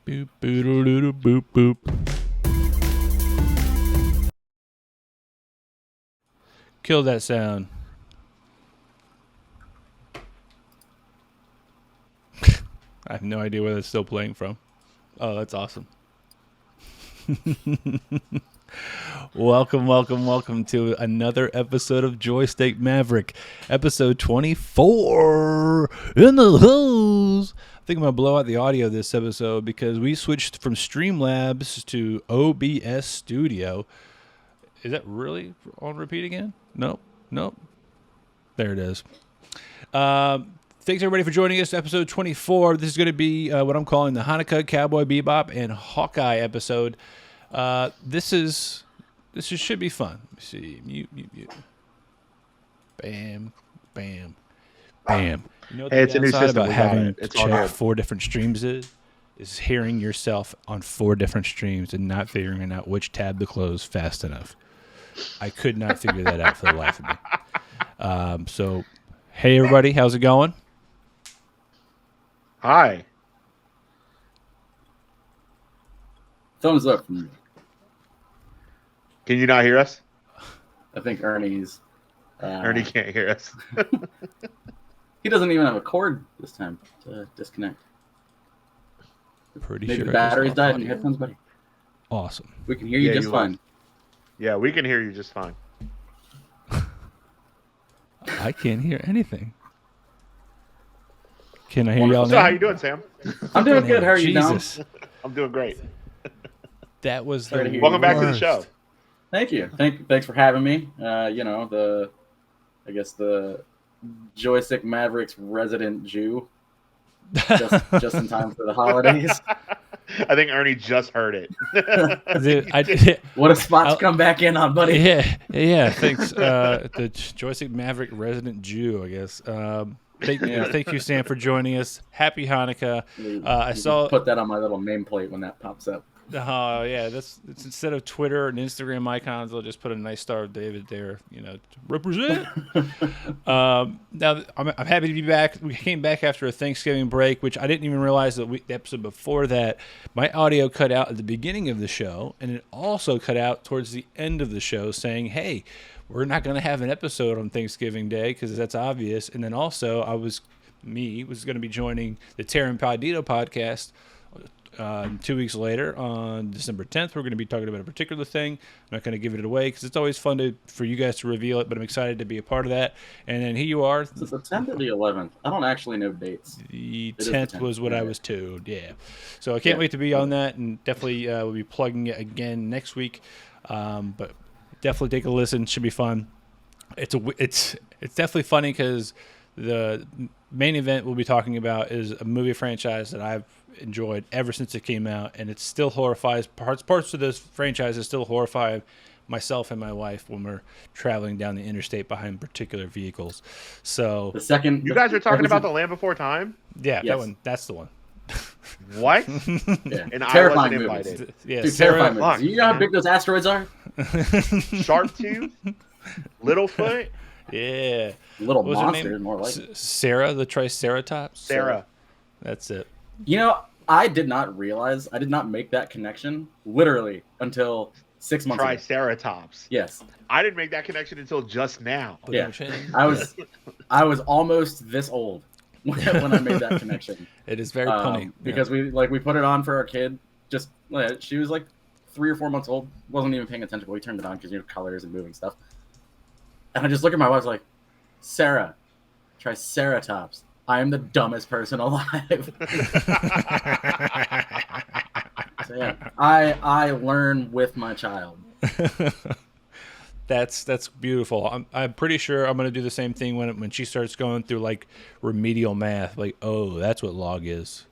Boop, boop, boop, boop. Kill that sound. I have no idea where that's still playing from. Oh, that's awesome. Welcome to another episode of Joystick Maverick, episode 24 in the house. I think I'm going to blow out the audio this episode because we switched from Streamlabs to OBS Studio. Is that really on repeat again? Nope. There it is. Thanks, everybody, for joining us. Episode 24. This is going to be what I'm calling the Hanukkah, Cowboy Bebop, and Hawkeye episode. This should be fun. Let me see. Mute. Bam. You know what it's a new system about having it's to check 4 different streams is hearing yourself on 4 different streams and not figuring out which tab to close fast enough. I could not figure that out for the life of me. So, hey, everybody. How's it going? Hi. Thumbs up from me. Can you not hear us? I think Ernie's. Ernie can't hear us. He doesn't even have a cord this time to disconnect. Pretty Maybe sure the batteries it's died in your headphones, buddy. awesome. We can hear you just fine. Yeah, we can hear you just fine. I can't hear anything. Can I hear y'all So now? how you doing, Sam? I'm doing good. How are you doing? Jesus. I'm doing great. That was Sorry to the hear Welcome back to the worst. show. Thank you. Thanks for having me. I guess the Joystick Mavericks resident Jew. Just in time for the holidays. I think Ernie just heard it. Dude, What a spot to come back in on, buddy. yeah. Thanks, the Joystick Maverick resident Jew, I guess. Thank you, Sam, for joining us. Happy Hanukkah. I saw Put that on my little nameplate when that pops up. Oh yeah, it's instead of Twitter and Instagram icons, they'll just put a nice Star of David there, to represent. Now I'm happy to be back. We came back after a Thanksgiving break, which I didn't even realize that the episode before that, my audio cut out at the beginning of the show, and it also cut out towards the end of the show, saying, "Hey, we're not going to have an episode on Thanksgiving Day because that's obvious." And then also, was going to be joining the Terran Podito podcast. 2 weeks later, on December 10th, we're going to be talking about a particular thing. I'm not going to give it away because it's always fun for you guys to reveal it, but I'm excited to be a part of that. And then here you are. Is it the 10th or the 11th? I don't actually know dates. The It is 10th was what I was told, yeah. So I can't wait to be on that, and definitely we'll be plugging it again next week. But definitely take a listen. Should be fun. It's definitely funny because the main event we'll be talking about is a movie franchise that I've enjoyed ever since it came out, and it still horrifies parts of this franchise that still horrify myself and my wife when we're traveling down the interstate behind particular vehicles. So The second. You guys are talking about The Land Before Time? yeah, Yes. That's the one. What? Yeah. And I Terrifying wasn't movies. invited. Yeah, Dude, Sarah, terrifying fuck, movies. You know how man. big those asteroids are? Sharptooth? Littlefoot? yeah. Little What was her monsters, name? more like it. Sarah, the Triceratops. Sarah. That's it. You know, I did not make that connection literally until 6 months ago. Triceratops. Yes. I didn't make that connection until just now. Yeah. I was almost this old when I made that connection. It is very funny because we put it on for our kid. Just she was like 3 or 4 months old, wasn't even paying attention, but we turned it on because colors and moving stuff. And I just look at my wife like, Sarah, Triceratops. I am the dumbest person alive. So yeah, I learn with my child. That's beautiful. I'm pretty sure I'm gonna do the same thing when she starts going through like remedial math. Like, oh, that's what log is.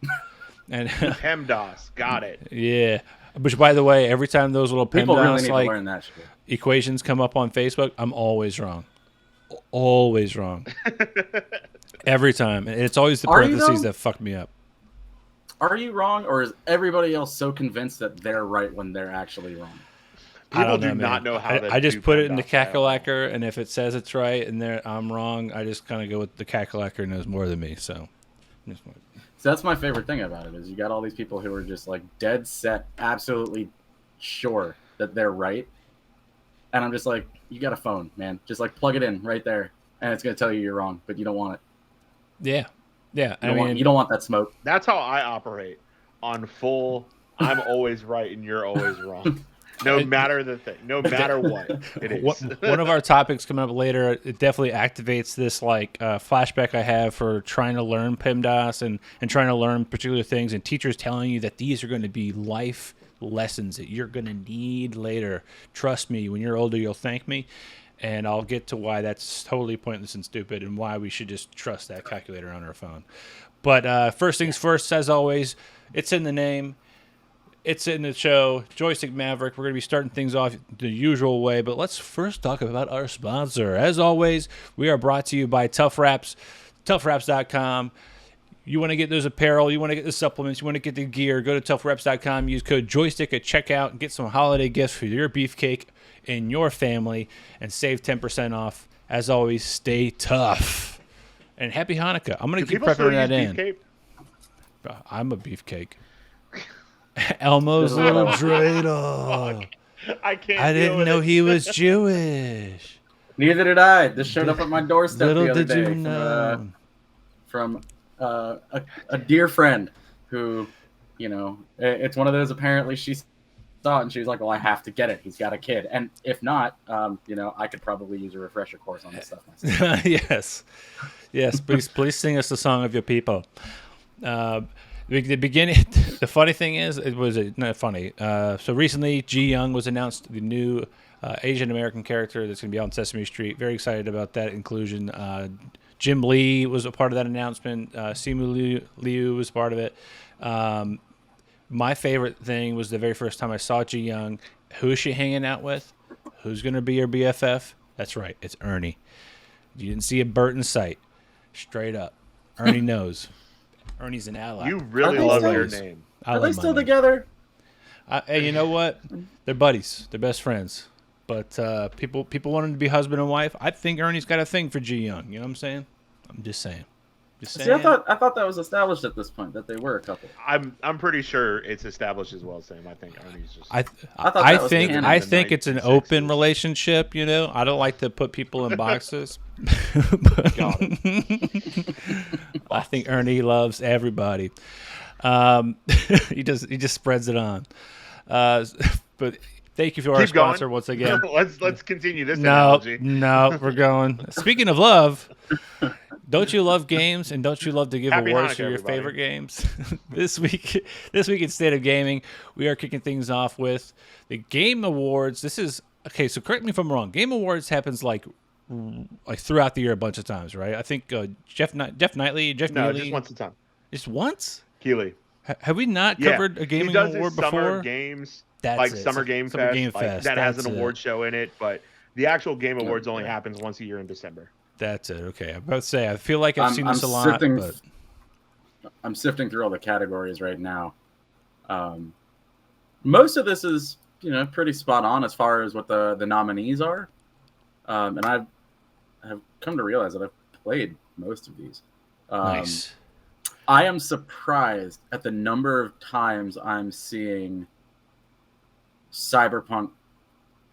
And PEMDAS. Got it. yeah. Which, by the way, every time those little People really PEMDAS need to learn that shit. equations come up on Facebook, I'm always wrong. Always wrong. Every time. And it's always the Are you, parentheses though? that fuck me up. Are you wrong, or is everybody else so convinced that they're right when they're actually wrong? People don't do not know how to I just do put it in the PEMDAS at all. calculator, and if it says it's right and I'm wrong, I just kind of go with the calculator knows more than me. So So that's my favorite thing about it is you got all these people who are just like dead set, absolutely sure that they're right. And I'm just like, you got a phone, man. Just like plug it in right there. And it's going to tell you you're wrong, but you don't want it. Yeah. Yeah. You don't want that smoke. That's how I operate on full. I'm always right and you're always wrong. No matter the thing, no matter what it is. One of our topics coming up later, it definitely activates this like flashback I have for trying to learn PEMDAS and trying to learn particular things, and teachers telling you that these are going to be life lessons that you're going to need later. Trust me, when you're older, you'll thank me. And I'll get to why that's totally pointless and stupid and why we should just trust that calculator on our phone. But first things first, as always, it's in the name. It's in the show, Joystick Maverick. We're going to be starting things off the usual way, but let's first talk about our sponsor. As always, we are brought to you by Tough Wraps, toughwraps.com. You want to get those apparel, you want to get the supplements, you want to get the gear, go to toughwraps.com, use code Joystick at checkout, and get some holiday gifts for your beefcake and your family, and save 10% off. As always, stay tough. And happy Hanukkah. I'm going to keep prepping that in. Beefcake? I'm a beefcake. Elmo's little dreidel. I can't. I didn't know he was Jewish. Neither did I. This showed up at my doorstep Little the other did you day know. from a dear friend who, you know, it's one of those. Apparently, she saw it and she was like, "Well, I have to get it. He's got a kid, and if not, you know, I could probably use a refresher course on this stuff myself." yes. Please sing us the song of your people. The beginning, the funny thing is, it was not funny. So recently, Ji Young was announced, the new Asian American character that's going to be on Sesame Street. Very excited about that inclusion. Jim Lee was a part of that announcement. Simu Liu was part of it. My favorite thing was the very first time I saw Ji Young. Who is she hanging out with? Who's going to be her BFF? That's right, it's Ernie. You didn't see a Bert in sight. Straight up. Ernie knows. Ernie's an ally. You really love your name. Are they still together? Hey, you know what? They're buddies. They're best friends. But people want them to be husband and wife. I think Ernie's got a thing for Ji Young. You know what I'm saying? I'm just saying. See, I thought that was established at this point that they were a couple. I'm pretty sure it's established as well, Sam. I think Ernie's just. I think it's an open relationship. You know, I don't like to put people in boxes. Got it. I think Ernie loves everybody. He just spreads it on. But thank you for our sponsor once again. Let's continue this analogy. No, we're going. Speaking of love, don't you love games and don't you love to give Happy awards Hanukkah, for your everybody. favorite games? This week in State of Gaming, we are kicking things off with the Game Awards. This is okay. So correct me if I'm wrong. Game Awards happens like throughout the year a bunch of times, right? I think Jeff Knightley. No, just once a time. Just once? Keeley. Have we not covered a gaming award before? Summer games, That's like it. Summer Game Summer Fest, Game like, Fest, that has that's an it. award show in it, but the actual Game Awards only happens once a year in December. That's it. Okay, I'm about to say I feel like I've seen this a lot, but I'm sifting through all the categories right now. Most of this is, you know, pretty spot on as far as what the nominees are, and I have come to realize that I've played most of these. Nice. I am surprised at the number of times I'm seeing Cyberpunk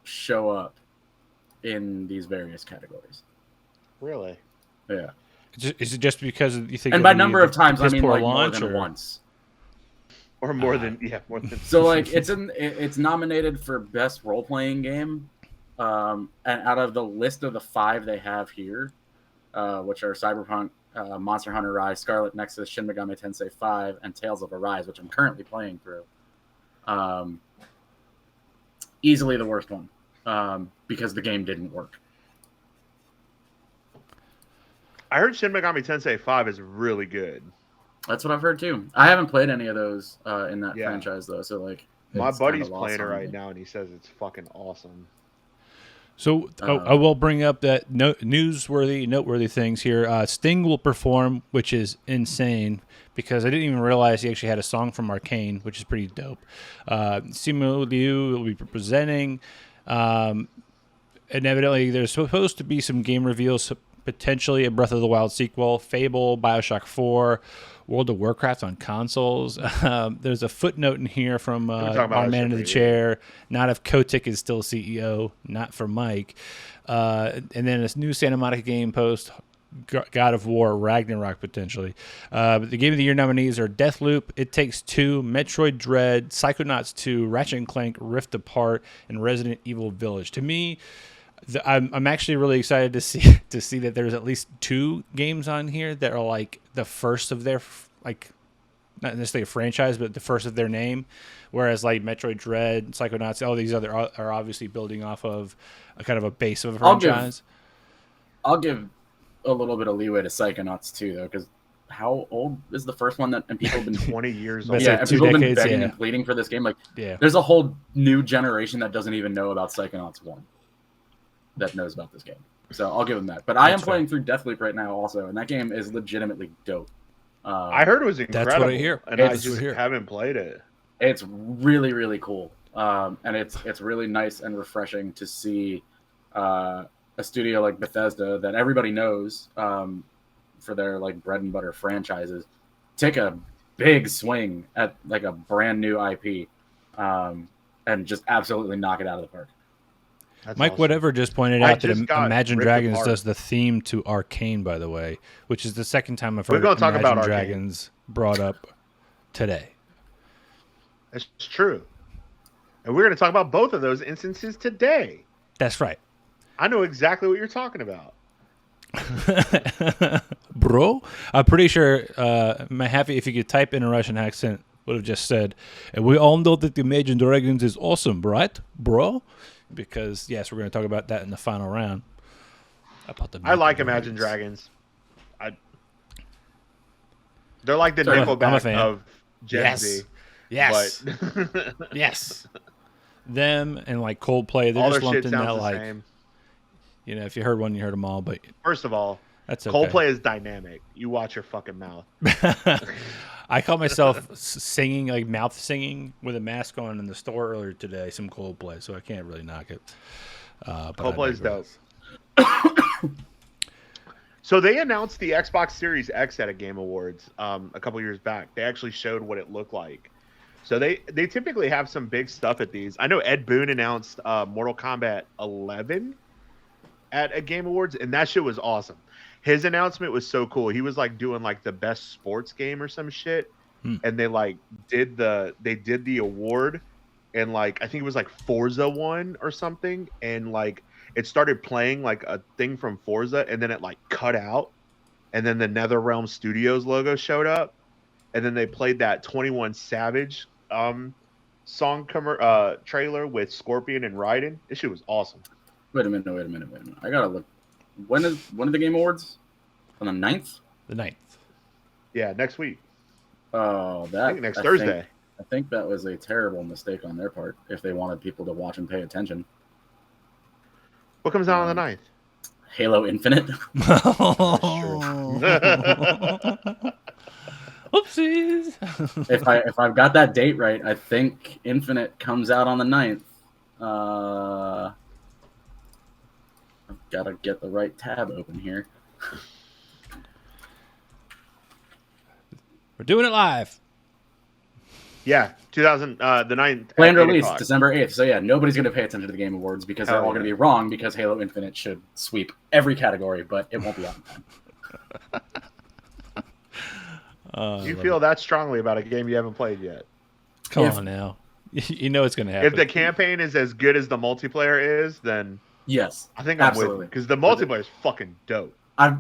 show up in these various categories. Really? Yeah. Is it just because you think? And by number of times, I mean poor like more launch, than or? once. Or more than So like it's nominated for best role playing game, and out of the list of the 5 they have here, which are Cyberpunk, Monster Hunter Rise, Scarlet Nexus, Shin Megami Tensei 5, and Tales of Arise, which I'm currently playing through. Easily the worst one, because the game didn't work. I heard Shin Megami Tensei 5 is really good. That's what I've heard too. I haven't played any of those in that franchise though, so like my it's buddy's kinda playing it lost on right me. now, and he says it's fucking awesome. So I will bring up that noteworthy things here. Sting will perform, which is insane because I didn't even realize he actually had a song from Arcane, which is pretty dope. Simu Liu will be presenting. And evidently, there's supposed to be some game reveals potentially a Breath of the Wild sequel, Fable, BioShock 4, World of Warcraft on consoles. There's a footnote in here from our man in the chair. Not if Kotick is still CEO, not for Mike. And then this new Santa Monica game post, God of War, Ragnarok potentially. But the Game of the Year nominees are Deathloop, It Takes Two, Metroid Dread, Psychonauts 2, Ratchet & Clank, Rift Apart, and Resident Evil Village. To me, I'm actually really excited to see that there's at least 2 games on here that are like the first of their, like, not necessarily a franchise, but the first of their name. Whereas like Metroid Dread, Psychonauts, all these other are obviously building off of a kind of a base of a franchise. I'll give a little bit of leeway to Psychonauts too, though, because how old is the first one and people have been 20 years old? Yeah, like 2 people have been decades, begging yeah. and pleading for this game. Like, Yeah. there's a whole new generation that doesn't even know about Psychonauts 1 that knows about this game. So I'll give them that. But I am playing through Deathloop right now also, and that game is legitimately dope. I heard it was incredible. That's what I hear. And I just haven't played it. It's really, really cool. And it's really nice and refreshing to see a studio like Bethesda that everybody knows for their like bread and butter franchises take a big swing at like a brand new IP and just absolutely knock it out of the park. That's Mike awesome. Whatever just pointed out that just got Imagine ripped Dragons apart. does the theme to Arcane, by the way, which is the second time I've We're heard gonna talk Imagine about Arcane. Dragons brought up today. It's true. And we're going to talk about both of those instances today. That's right. I know exactly what you're talking about. Bro, I'm pretty sure Mahaffey, if you could type in a Russian accent, would have just said, and we all know that Imagine Dragons is awesome, right, bro? Because, yes, we're going to talk about that in the final round. I like Imagine Dragons. They're like the Nickelback of Gen Z. Yes. But Yes. Them and like Coldplay, they're all just their lumped shit in that, sounds the like, same. you know, if you heard one, you heard them all, but First of all, that's okay. Coldplay is dynamic. You watch your fucking mouth. I caught myself singing, like mouth singing with a mask on in the store earlier today, some Coldplay, so I can't really knock it. But Coldplay's dope. So they announced the Xbox Series X at a Game Awards a couple years back. They actually showed what it looked like. So they typically have some big stuff at these. I know Ed Boon announced Mortal Kombat 11 at a Game Awards, and that shit was awesome. His announcement was so cool. He was like doing like the best sports game or some shit, and they like did the award, and like I think it was like Forza won or something, and like it started playing like a thing from Forza, and then it like cut out, and then the NetherRealm Studios logo showed up, and then they played that 21 Savage song trailer with Scorpion and Raiden. This shit was awesome. Wait a minute. I gotta look. When are the Game Awards? On the 9th? The 9th. Yeah, next week. Oh, I think next Thursday. I think that was a terrible mistake on their part if they wanted people to watch and pay attention. What comes out on the 9th? Halo Infinite. Oopsies. if I've got that date right, I think Infinite comes out on the 9th. I've got to get the right tab open here. We're doing it live. Yeah, the 9th. Planned at 8 release o'clock. December 8th. So yeah, nobody's going to pay attention to the Game Awards because they're Hell all going to be wrong because Halo Infinite should sweep every category, but it won't be out in time. You feel that strongly about a game you haven't played yet? Come on now. You know it's going to happen. If the campaign is as good as the multiplayer is, then Yes, I think I'm absolutely. with you because the multiplayer is fucking dope.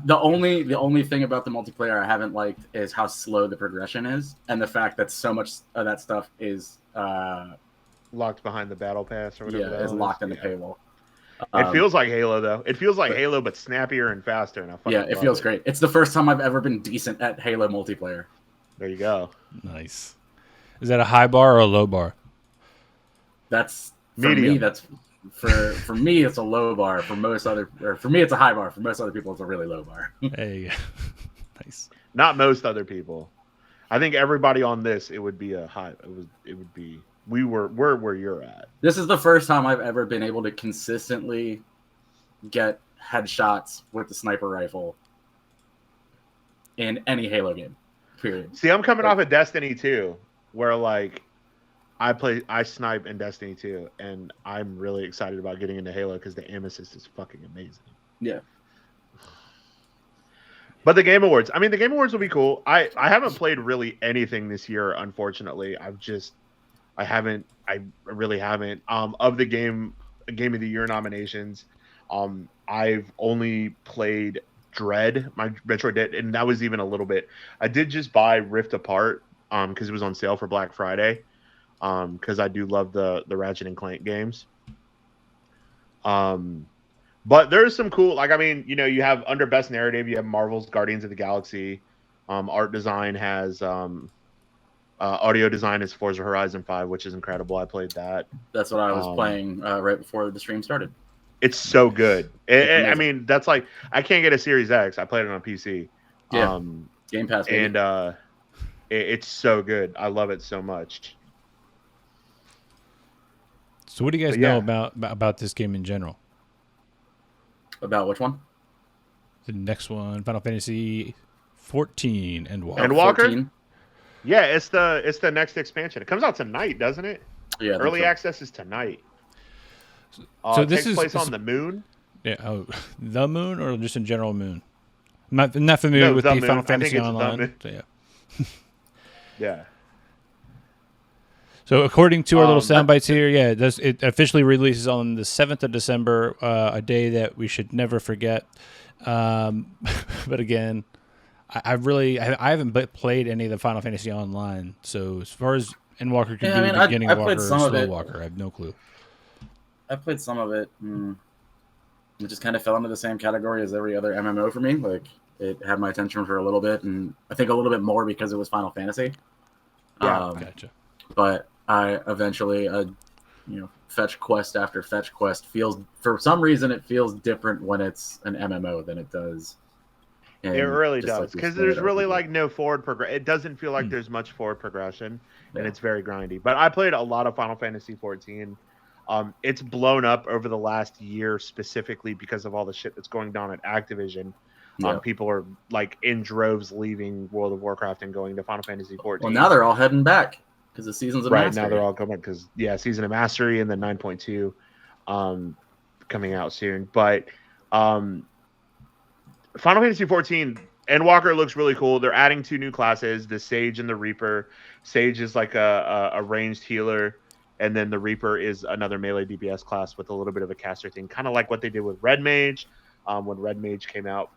The only thing about the multiplayer I haven't liked is how slow the progression is, and the fact that so much of that stuff is Locked behind the battle pass or whatever. is locked in the paywall. It feels like Halo though. It feels like Halo, but snappier and faster. And I fucking it love feels great. It's the first time I've ever been decent at Halo multiplayer. There you go. Nice. Is that a high bar or a low bar? That's for Medium. me. That's for me. It's a low bar. For me, it's a high bar. For most other people, it's a really low bar. There you go. Nice. Not most other people. I think everybody on this, it would be a high. It would be. We're where you're at. This is the first time I've ever been able to consistently get headshots with the sniper rifle in any Halo game. Period. See, I'm coming off of Destiny 2, where like I snipe in Destiny 2, and I'm really excited about getting into Halo because the aim assist is fucking amazing. Yeah. But the Game Awards, I mean, the Game Awards will be cool. I haven't played really anything this year, unfortunately. I really haven't. Of the Game of the Year nominations, I've only played Dread, my Metroid Dread, and that was even a little bit. I did just buy Rift Apart, because it was on sale for Black Friday, because I do love the Ratchet and Clank games. But there's some cool, like, I mean, you know, you have under Best Narrative, you have Marvel's Guardians of the Galaxy. Art design has, audio design is Forza Horizon 5, which is incredible. I played that. That's what I was playing right before the stream started. It's so good. I mean, that's like, I can't get a Series X. I played it on PC. Yeah. Game Pass. Baby. And it's so good. I love it so much. So what do you guys know about this game in general? About which one? The next one, Final Fantasy 14 Endwalker. Endwalker? 14? Yeah, it's the next expansion. It comes out tonight, doesn't it? Yeah. Early access is tonight. So this takes place on the moon. Yeah. Oh, the moon or just in general moon? I'm not familiar with the Final Fantasy Online. So yeah. Yeah. So according to our little sound bites here, yeah, it officially releases on the 7th of December, a day that we should never forget. But again, I haven't played any of the Final Fantasy Online. So as far as Endwalker can do, beginning Walker or Slow Walker, I have no clue. I played some of it. It just kind of fell into the same category as every other MMO for me. Like, it had my attention for a little bit, and I think a little bit more because it was Final Fantasy. Yeah, gotcha. But I eventually, fetch quest after fetch quest for some reason, it feels different when it's an MMO than it does. It really does, because there's really like no forward progression. It doesn't feel like there's much forward progression, and it's very grindy. But I played a lot of Final Fantasy 14. It's blown up over the last year specifically because of all the shit that's going down at Activision. People are like in droves leaving World of Warcraft and going to Final Fantasy 14. Well, now they're all heading back because the seasons of Mastery. Right, now they're all coming because, Season of Mastery and then 9.2 coming out soon. But Final Fantasy 14, Endwalker looks really cool. They're adding 2 new classes, the Sage and the Reaper. Sage is like a ranged healer, and then the Reaper is another melee DPS class with a little bit of a caster thing, kind of like what they did with Red Mage when Red Mage came out.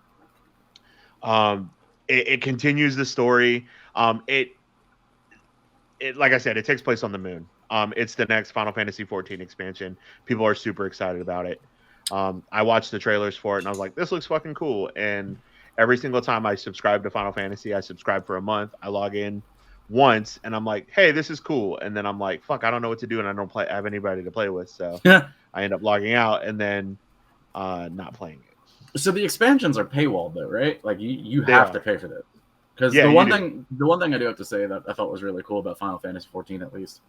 It continues the story. It like I said, it takes place on the moon. It's the next Final Fantasy 14 expansion. People are super excited about it. I watched the trailers for it and I was like, this looks fucking cool. And every single time I subscribe to Final Fantasy, I subscribe for a month. I log in once and I'm like, hey, this is cool. And then I'm like, fuck, I don't know what to do and I don't have anybody to play with. So I end up logging out and then not playing it. So the expansions are paywalled though, right? Like you have to pay for that. Because the one thing I do have to say that I thought was really cool about Final Fantasy 14 at least,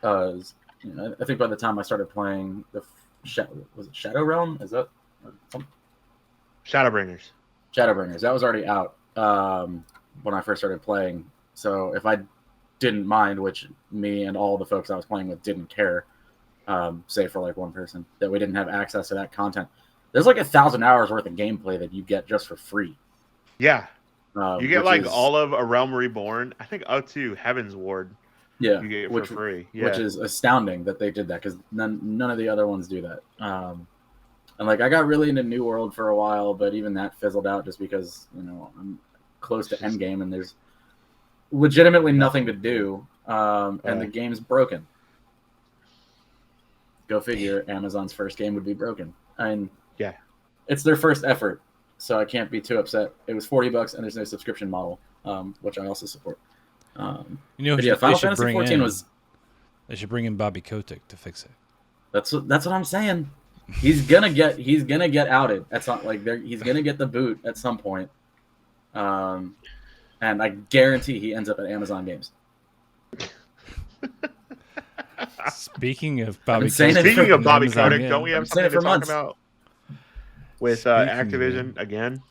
is, I think by the time I started playing was it Shadow Realm? Is that something? Shadowbringers. That was already out when I first started playing. So if I didn't mind, which me and all the folks I was playing with didn't care, save for like one person, that we didn't have access to that content. There's like 1,000 hours worth of gameplay that you get just for free. Yeah. You get like all of A Realm Reborn. I think up to Heaven's Ward. Yeah. You get it for free. Yeah. Which is astounding that they did that because none of the other ones do that. And like I got really into New World for a while, but even that fizzled out just because, I'm close to endgame and there's legitimately nothing to do. And the game's broken. Go figure, Amazon's first game would be broken. Yeah, it's their first effort, so I can't be too upset. It was $40 and there's no subscription model, which I also support. Final Fantasy 14 was. They should bring in Bobby Kotick to fix it. That's what I'm saying. He's gonna get outed at some he's gonna get the boot at some point, and I guarantee he ends up at Amazon Games. Speaking of Bobby Kotick, don't we have something to talk about? with Speaking Activision of- again.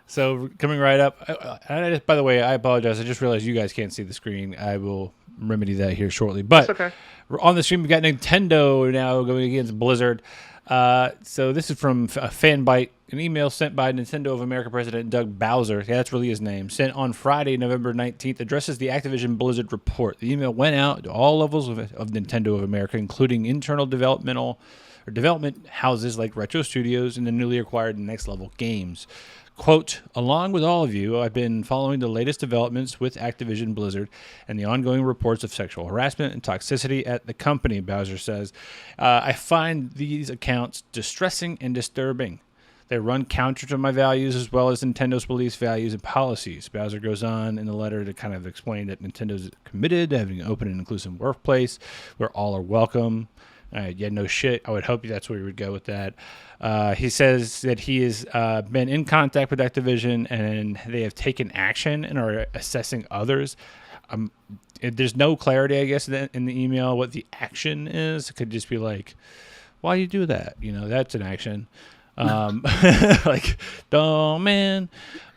So coming right up. By the way, I apologize. I just realized you guys can't see the screen. I will remedy that here shortly. But That's okay. on the stream, we got Nintendo now going against Blizzard. So this is from a Fanbyte, an email sent by Nintendo of America President Doug Bowser. Yeah, that's really his name. Sent on Friday, November 19th, addresses the Activision-Blizzard report. The email went out to all levels of Nintendo of America, including internal development houses like Retro Studios and the newly acquired Next Level Games. Quote, along with all of you, I've been following the latest developments with Activision Blizzard and the ongoing reports of sexual harassment and toxicity at the company, Bowser says. I find these accounts distressing and disturbing. They run counter to my values as well as Nintendo's beliefs, values, and policies. Bowser goes on in the letter to kind of explain that Nintendo's committed to having an open and inclusive workplace where all are welcome. Yeah, no shit. I would hope that's where we would go with that. He says that he has been in contact with Activision and they have taken action and are assessing others. There's no clarity, I guess, in the email what the action is. It could just be like, why do you do that? You know, that's an action. Like, oh man,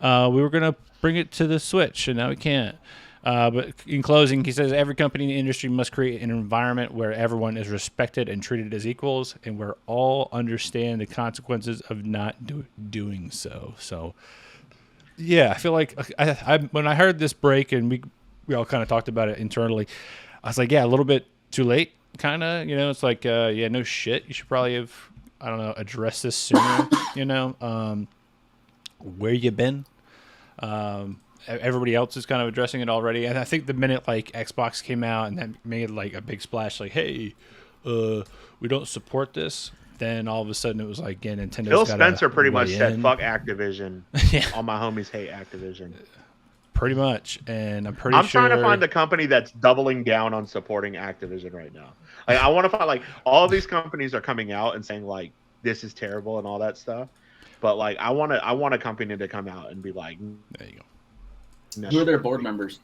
we were going to bring it to the Switch and now we can't. But in closing, he says every company in the industry must create an environment where everyone is respected and treated as equals and where all understand the consequences of not doing so. So, yeah, I feel like when I heard this break and we all kind of talked about it internally, I was like, yeah, a little bit too late, kind of. You know, it's like, yeah, no shit. You should probably have, I don't know, addressed this sooner, you know, where you been. Everybody else is kind of addressing it already, and I think the minute like Xbox came out and that made like a big splash, like, "Hey, we don't support this," then all of a sudden it was like, "Yeah, Nintendo's." Phil Spencer pretty much said, in. "Fuck Activision." Yeah, all my homies hate Activision. Pretty much, and I'm trying to find the company that's doubling down on supporting Activision right now. Like, I want to find like all of these companies are coming out and saying like this is terrible and all that stuff, but like I want a company to come out and be like, "There you go." No. Who are their board members?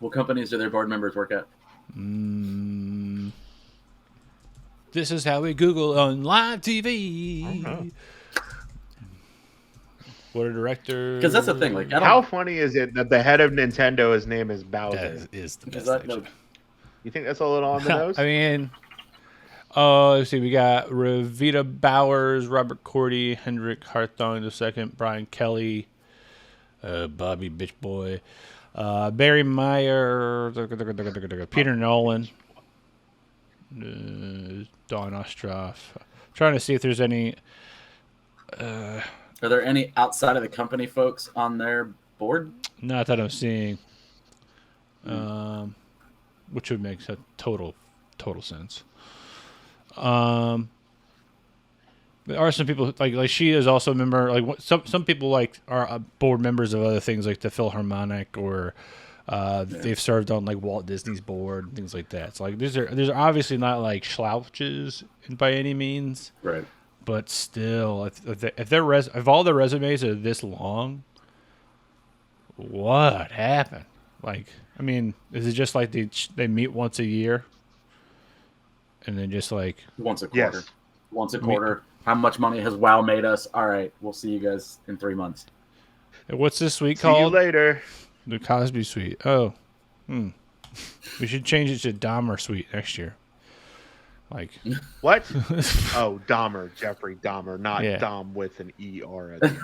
What companies do their board members work at? This is how we Google on live TV. What a director! Because that's the thing. Like, how funny is it that the head of Nintendo, his name is Bowser? That is the best. You think that's a little on the nose? I mean, let's see. We got Revita Bowers, Robert Cordy, Hendrik Hartong II, Brian Kelly. Bobby Bitch Boy, Barry Meyer, Peter Nolan, Don Ostroff. Trying to see if there's any. Are there any outside of the company folks on their board? Not that I'm seeing. Which would make a total sense. There are some people like she is also a member. Like some people like are board members of other things like the Philharmonic or they've served on like Walt Disney's board and things like that. It's like these are obviously not like slouches by any means, right? But still, if all their resumes are this long, what happened? Like, I mean, is it just like they meet once a year and then just like once a quarter? Yes. Once a quarter. How much money has WoW made us? All right, we'll see you guys in 3 months. What's this suite called? See you later. The Cosby Suite. Oh, we should change it to Dahmer Suite next year. Like what? Oh, Dahmer, Jeffrey Dahmer, not Dom with an ER at the end.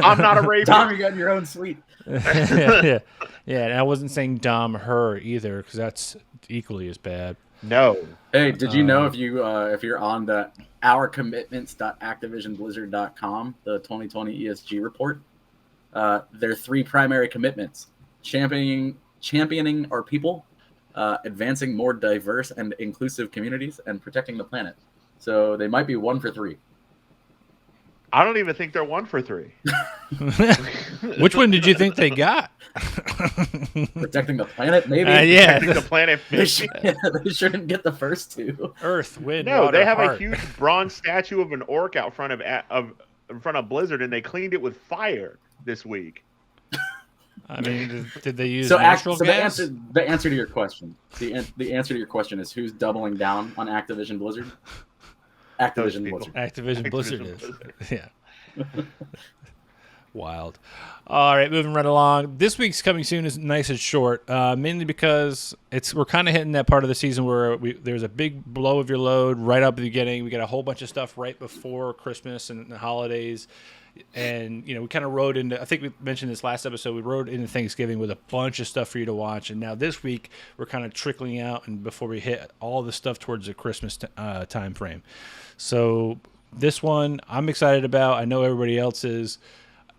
I'm not a rapist. Dom, you got your own suite. Yeah. And I wasn't saying Dom her either because that's equally as bad. No. Hey, did you know if you're on the ourcommitments.activisionblizzard.com, the 2020 ESG report, there are 3 primary commitments: championing our people, advancing more diverse and inclusive communities, and protecting the planet. So they might be 1 for 3. I don't even think they're 1 for 3. Which one did you think they got? Protecting the planet, maybe. Yeah, protecting the planet. They shouldn't get the first 2. Earth, wind, no, water, they have heart. a huge bronze statue of an orc out front of Blizzard, and they cleaned it with fire this week. I mean, did they use natural gas? The answer to your question. The answer to your question is who's doubling down on Activision Blizzard? Activision-Blizzard. Activision-Blizzard is. Blizzard. Yeah. Wild. All right, moving right along. This week's coming soon is nice and short, mainly because we're kind of hitting that part of the season where there's a big blow of your load right up at the beginning. We got a whole bunch of stuff right before Christmas and the holidays. And, we kind of rode into, I think we mentioned this last episode, we rode into Thanksgiving with a bunch of stuff for you to watch. And now this week, we're kind of trickling out and before we hit all the stuff towards the Christmas time frame. So this one I'm excited about. I know everybody else is.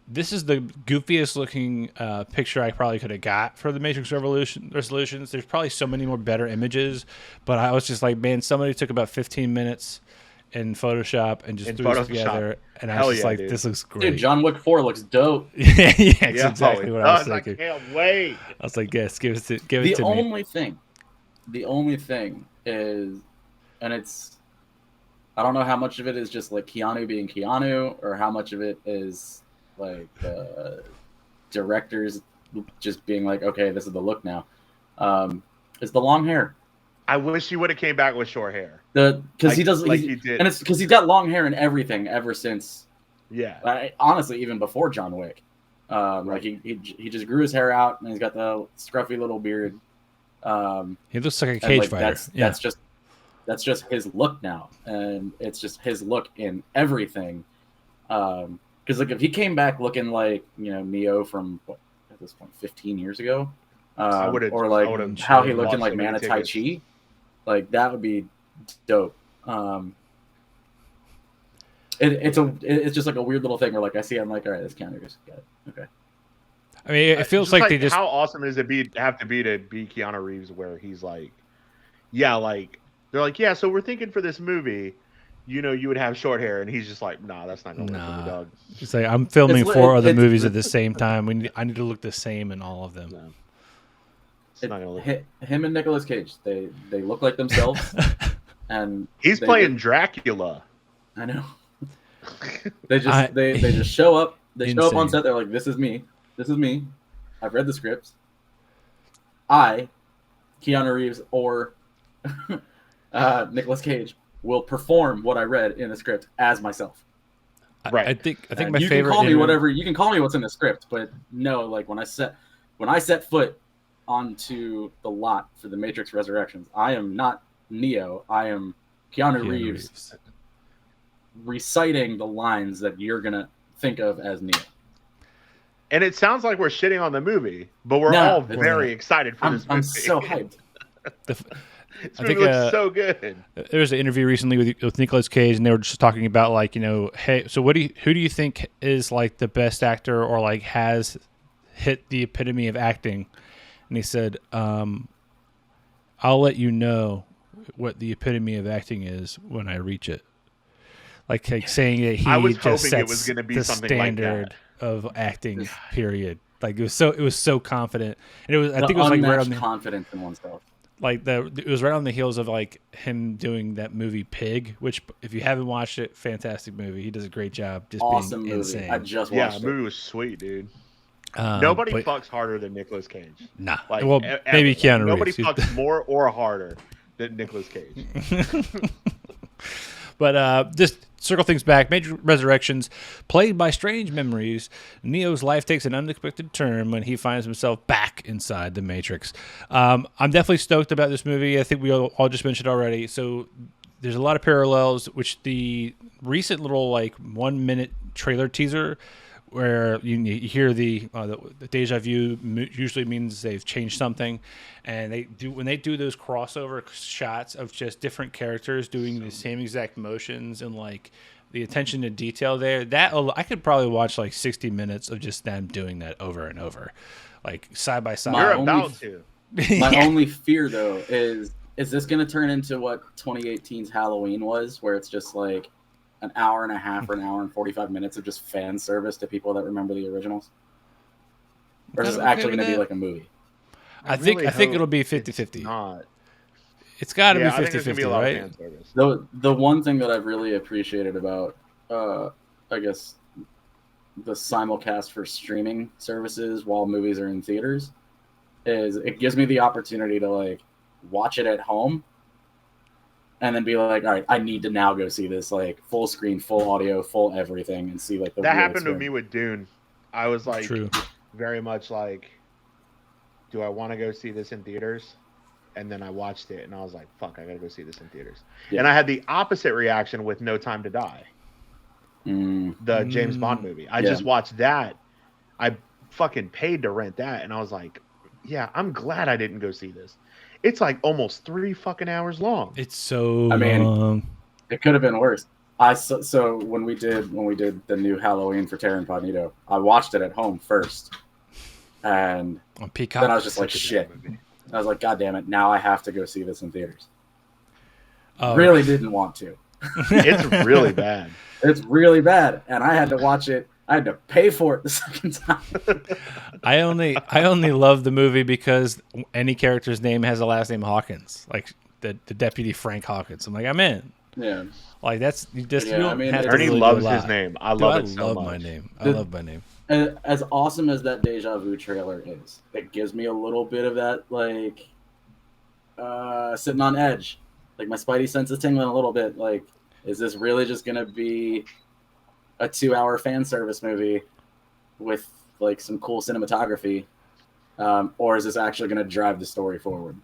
This is the goofiest looking picture I probably could have got for the Matrix Resolutions. There's probably so many more better images, but I was just like, man, somebody took about 15 minutes in Photoshop and just threw it together. And I was just like, dude, this looks great. Dude, John Wick 4 looks dope. Yeah, that's exactly what I was thinking. I can't wait. I was like, yes, give it to me. The only thing is, and it's, I don't know how much of it is just like Keanu being Keanu or how much of it is like directors just being like, okay, this is the look now. It's the long hair. I wish he would have came back with short hair. Because he does, he did, and it's because he's got long hair and everything ever since. Yeah. Honestly, even before John Wick, right. like he just grew his hair out and he's got the scruffy little beard. He looks like a cage fighter. That's just his look now, and it's just his look in everything. Because like if he came back looking like Neo from what at this point 15 years ago, or like how he looked in like Man of Tai Chi, like that would be dope. It's just like a weird little thing where like I see I'm like, all right, this Keanu just got it. Okay. I mean, it feels like they just how awesome is it to be Keanu Reeves where he's like, yeah, like they're like, yeah, so we're thinking for this movie. You would have short hair, and he's just like, nah, that's not gonna work for me, dog. It's like I'm filming 4 other movies at the same time. I need to look the same in all of them. No. It's not gonna look. Him and Nicolas Cage, they look like themselves, and he's playing Dracula. I know. They just show up. They show up on set. They're like, this is me. This is me. I've read the scripts. Keanu Reeves, or Nicolas Cage will perform what I read in the script as myself. Right. I think my you favorite. Can call me whatever. You can call me what's in the script, but no, like when I set foot onto the lot for the Matrix Resurrections, I am not Neo. I am Keanu Reeves reciting the lines that you're gonna think of as Neo. And it sounds like we're shitting on the movie, but we're all very excited for this movie. I'm so hyped. This movie looks so good. There was an interview recently with Nicolas Cage, and they were just talking about like, hey, so who do you think is like the best actor or like has hit the epitome of acting? And he said, I'll let you know what the epitome of acting is when I reach it. Like saying that he just sets it was gonna be the standard of acting. Period. Like it was so confident, and it was. I think it was like right on the confidence in oneself. Like it was right on the heels of like him doing that movie Pig, which if you haven't watched it, fantastic movie. He does a great job. Just awesome being movie. insane. I just watched it. The movie was sweet, dude. Nobody fucks harder than Nicolas Cage. Nah. Like, well, maybe Keanu Nobody Reeves. fucks more or harder than Nicolas Cage. But just circle things back. Major Resurrections, plagued by strange memories, Neo's life takes an unexpected turn when he finds himself back inside the Matrix. I'm definitely stoked about this movie. I think we all just mentioned already. So there's a lot of parallels, which the recent little like 1 minute trailer teaser where you hear the deja vu usually means they've changed something, and when they do those crossover shots of just different characters doing the same exact motions and like the attention to detail there, that I could probably watch like 60 minutes of just them doing that over and over, like side by side. You're about to. My only fear though is this going to turn into what 2018's Halloween was, where it's just like an hour and a half or an hour and 45 minutes of just fan service to people that remember the originals? Or is it actually going to be like a movie? I think it'll be 50-50. It's got to be 50-50, right? The one thing that I've really appreciated about, I guess, the simulcast for streaming services while movies are in theaters is it gives me the opportunity to like watch it at home and then be like, all right, I need to now go see this, like, full screen, full audio, full everything, and see, like, the That real happened to me experience. with Dune. I was like, True. very much like, do I want to go see this in theaters? And then I watched it, and I was like, fuck, I gotta go see this in theaters. Yeah. And I had the opposite reaction with No Time to Die, the James Bond movie. I just watched that. I fucking paid to rent that, and I was like, yeah, I'm glad I didn't go see this. It's like almost 3 fucking hours long. It's so I mean, long. It could have been worse. So when we did the new Halloween for Terra Incognito, I watched it at home first, and On Peacock. then I was just like, shit. I was like, God damn it! Now I have to go see this in theaters. Really didn't want to. It's really bad. It's really bad, and I had to watch it. I had to pay for it the second time. I only love the movie because any character's name has a last name Hawkins, like the deputy Frank Hawkins. I'm like, I'm in. Yeah. Like that's you just. Yeah, you don't I mean, have to Ernie really loves do a his lot. name. I Dude, love I it so love much. my name. I love my name. And as awesome as that Deja Vu trailer is, it gives me a little bit of that, like, sitting on edge. Like, my spidey sense is tingling a little bit. Like, is this really just going to be a 2-hour fan service movie with, like, some cool cinematography? Or is this actually going to drive the story forward?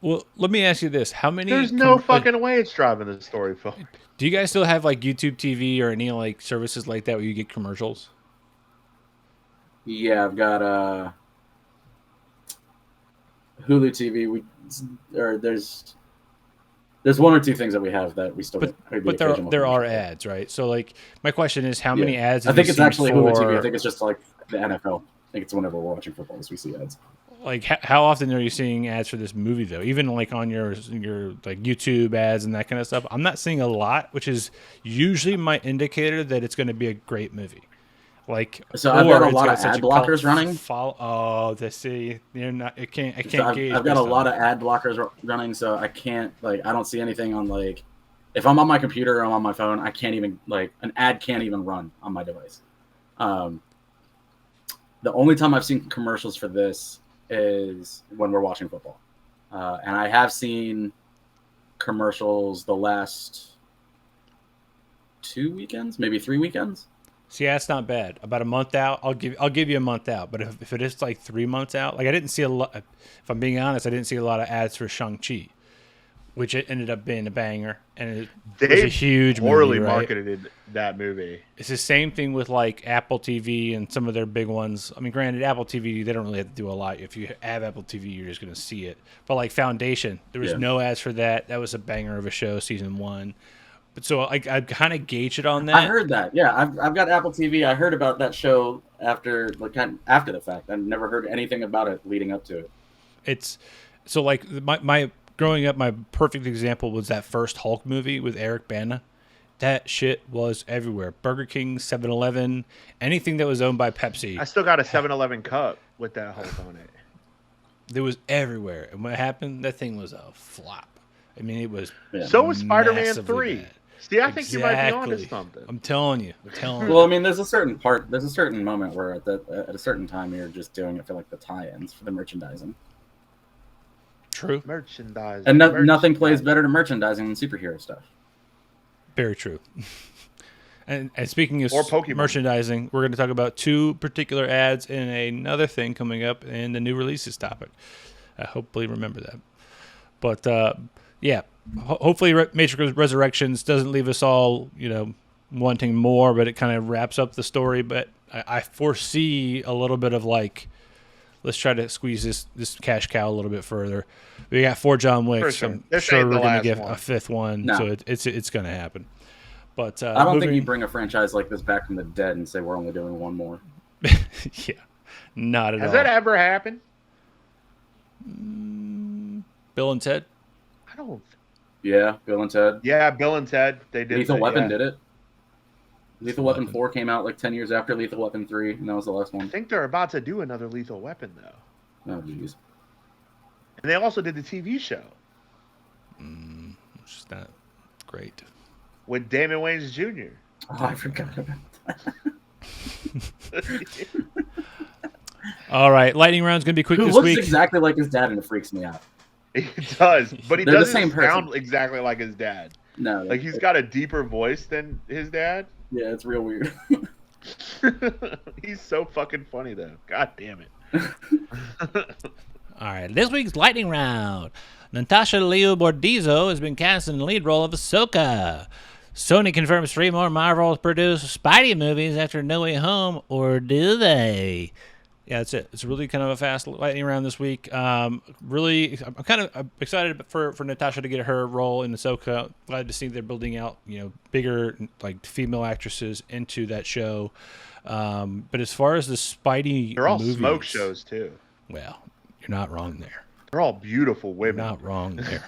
Well, let me ask you this: how many? There's no fucking way it's driving the story forward. Do you guys still have like YouTube TV or any like services like that where you get commercials? Yeah, I've got Hulu TV. There's one or two things that we have that we still get. But there are ads, right? So like my question is, how many ads? I have think you it's seen actually for, Hulu TV. I think it's just like the NFL. I think it's whenever we're watching football, we see ads. Like how often are you seeing ads for this movie though? Even like on your like YouTube ads and that kind of stuff. I'm not seeing a lot, which is usually my indicator that it's going to be a great movie. Like, so I've got a lot of such ad blockers running. You're not. I can't So gauge. I've got a lot of ad blockers running, so I can't I don't see anything on like if I'm on my computer or I'm on my phone, I can't even an ad can't even run on my device. The only time I've seen commercials for this is when we're watching football, and I have seen commercials the last 2 weekends, maybe 3 weekends. See, that's not bad. About a month out, I'll give you a month out. But if it is like 3 months out, like I didn't see a lot. If I'm being honest, I didn't see a lot of ads for Shang-Chi, which it ended up being a banger, and it was a huge poorly movie, right? marketed that movie. It's the same thing with like Apple TV and some of their big ones. I mean, granted, Apple TV, they don't really have to do a lot. If you have Apple TV, you're just going to see it. But like Foundation, there was no ads for that. That was a banger of a show, season 1. But so I kind of gauge it on that. I heard that. Yeah, I've got Apple TV. I heard about that show after the fact. I never heard anything about it leading up to it. It's so like my growing up, my perfect example was that first Hulk movie with Eric Bana. That shit was everywhere. Burger King, 7-Eleven, anything that was owned by Pepsi. I still got a 7-Eleven cup with that Hulk on it. It was everywhere. And what happened? That thing was a flop. I mean, it was. Yeah. So was Spider-Man massively 3. bad. See, I think you might be onto something. I'm telling you. Well, I mean, there's a certain moment where at a certain time you're just doing it for like the tie-ins for the merchandising. True. Merchandising. And nothing plays better to merchandising than superhero stuff. Very true. And speaking of Or Pokemon. merchandising, we're going to talk about 2 particular ads and another thing coming up in the new releases topic. I hopefully remember that. But yeah, hopefully Matrix Resurrections doesn't leave us all, wanting more, but it kind of wraps up the story. But I foresee a little bit of like, let's try to squeeze this cash cow a little bit further. We got 4 John Wicks. Sure. I'm This sure ain't we're the going to last get one. a 5th one, No. so it's going to happen. But I don't think you bring a franchise like this back from the dead and say we're only doing one more. Yeah, not at all. Has that ever happened? Bill and Ted? I don't. Yeah, Bill and Ted. Yeah, Bill and Ted. They did. Lethal that, Weapon yeah. did it. Lethal Weapon 4 came out like 10 years after Lethal Weapon 3, and that was the last I one. think they're about to do another Lethal Weapon though. Oh, jeez. And they also did the TV show Which is not great. with Damon Wayans Jr. Oh, I forgot about that. All right, lightning round's going to be quick Who this looks week. exactly like his dad, and it freaks me out. He does, but he They're the doesn't same person. sound exactly like his dad. No, Like he's got a deeper voice than his dad. yeah, it's real weird. He's so fucking funny though. God damn it. All right, this week's lightning round. Natasha Liu Bordizzo has been cast in the lead role of Ahsoka. Sony confirms 3 more Marvel produced Spidey movies after No Way Home, or do they? Yeah, that's it. It's really kind of a fast lightning round this week. Really, I'm kind of excited for Natasha to get her role in Ahsoka. Glad to see they're building out, bigger like female actresses into that show. But as far as the Spidey, They're all movies, smoke shows too. Well, you're not wrong there. They're all beautiful You're women. not wrong there.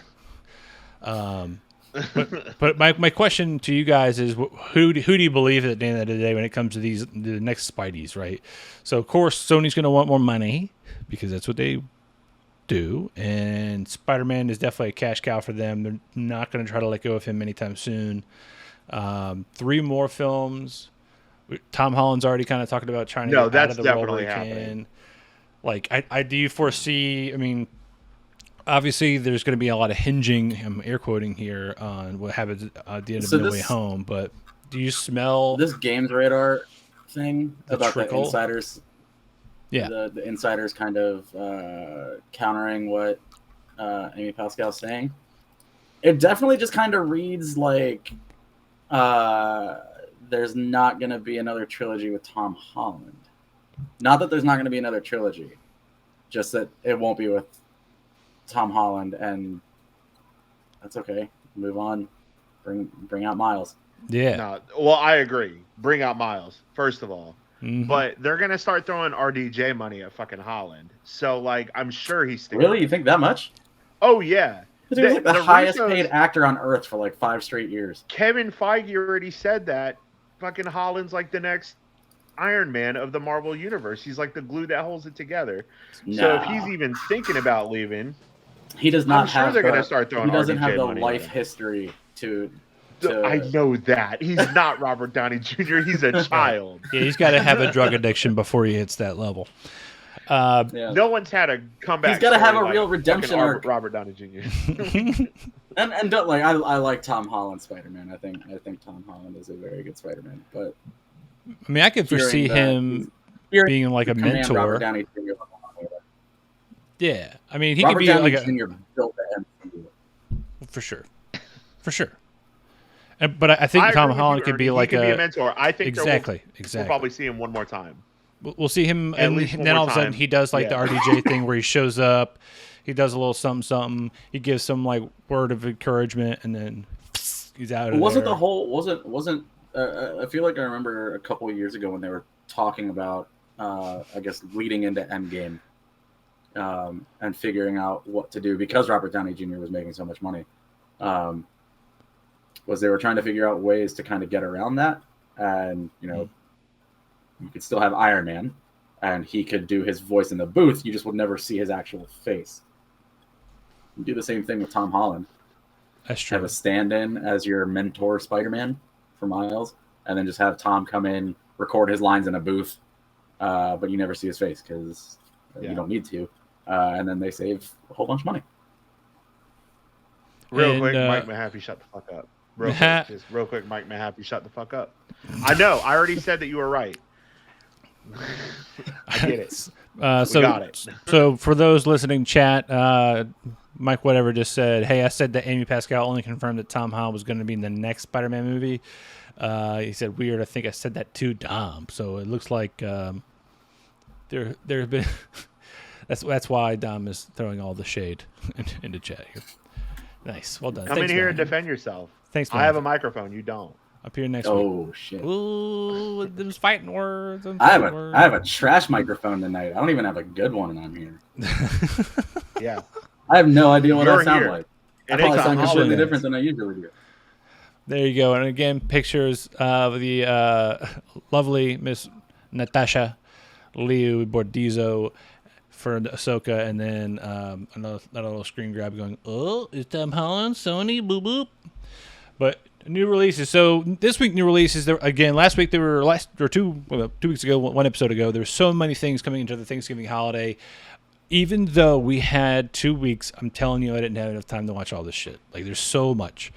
But my question to you guys is, who do you believe at the end of the day when it comes to the next Spideys, right? So of course Sony's going to want more money because that's what they do, and Spider-Man is definitely a cash cow for them. They're not going to try to let go of him anytime soon. 3 more films. Tom Holland's already kind of talking about trying to get out of the role where he can. Like, I do foresee. I mean, obviously, there's going to be a lot of hinging. I'm air quoting here on what happens at the end of No Way Home. But do you smell this Games Radar thing about trickle? The insiders? Yeah, the insiders kind of countering what Amy Pascal's saying. It definitely just kind of reads like there's not going to be another trilogy with Tom Holland. Not that there's not going to be another trilogy, just that it won't be with Tom Holland, and that's okay. Move on. Bring out Miles. Yeah. No, well, I agree. Bring out Miles, first of all. Mm-hmm. But they're going to start throwing RDJ money at fucking Holland. So, like, I'm sure he's sticking. Really? You think that much? Oh, yeah. He was like the highest paid actor on Earth for like 5 straight years. Kevin Feige already said that fucking Holland's like the next Iron Man of the Marvel Universe. He's like the glue that holds it together. No. So if he's even thinking about leaving, he does not I'm sure have they're going to start throwing He doesn't RDJ have the money life in. history to I know that. He's not Robert Downey Jr. He's a child. Yeah, he's got to have a drug addiction before he hits that level. Yeah. No one's had a comeback. He's got to have a story real like redemption fucking arc. Robert Downey Jr. And don't, like I like Tom Holland Spider-Man. I think Tom Holland is a very good Spider-Man. But I mean, I could foresee him being like a mentor. Robert Downey Jr. Yeah, I mean, he Robert could be Downey like Jr. built the MCU. for sure. But I think Tom Holland could be like be a mentor. I think exactly. We'll probably see him one more time. We'll see him, and then all of a sudden he does like the RDJ thing where he shows up, he does a little something, he gives some like word of encouragement, and then he's out of wasn't there. the whole wasn't I feel like I remember a couple of years ago when they were talking about I guess leading into Endgame and figuring out what to do because Robert Downey Jr. was making so much money. Was they were trying to figure out ways to kind of get around that, and you could still have Iron Man, and he could do his voice in the booth. You just would never see his actual face. You do the same thing with Tom Holland. That's true. Have a stand-in as your mentor Spider-Man for Miles, and then just have Tom come in, record his lines in a booth, but you never see his face because you don't need to, and then they save a whole bunch of money. Real quick, Mike Mahaffey, shut the fuck up. Real quick, Mike Mahaffey, shut the fuck up. I know. I already said that you were right. I get it. We got it. So for those listening, chat, Mike whatever just said, "Hey, I said that Amy Pascal only confirmed that Tom Holland was going to be in the next Spider-Man movie." He said, "Weird. I think I said that to Dom." So it looks like there have been. That's why Dom is throwing all the shade into chat here. Nice. Well done. Come in here and defend yourself. Thanks, I have a microphone. You don't. Up here next week. Oh shit! Ooh, those fighting words. I have a trash microphone tonight. I don't even have a good one on here. Yeah. I have no idea what I sound here. like. I probably sound completely different than I usually do. There you go. And again, pictures of the lovely Miss Natasha Liu Bordizzo for Ahsoka, and then another little screen grab going, "Oh, it's Tom Holland, Sony, boop boop." But new releases. So this week, new releases. There again. Last week, 2 weeks ago, one episode ago. There were so many things coming into the Thanksgiving holiday. even though we had 2 weeks, I'm telling you, I didn't have enough time to watch all this shit. Like, there's so much,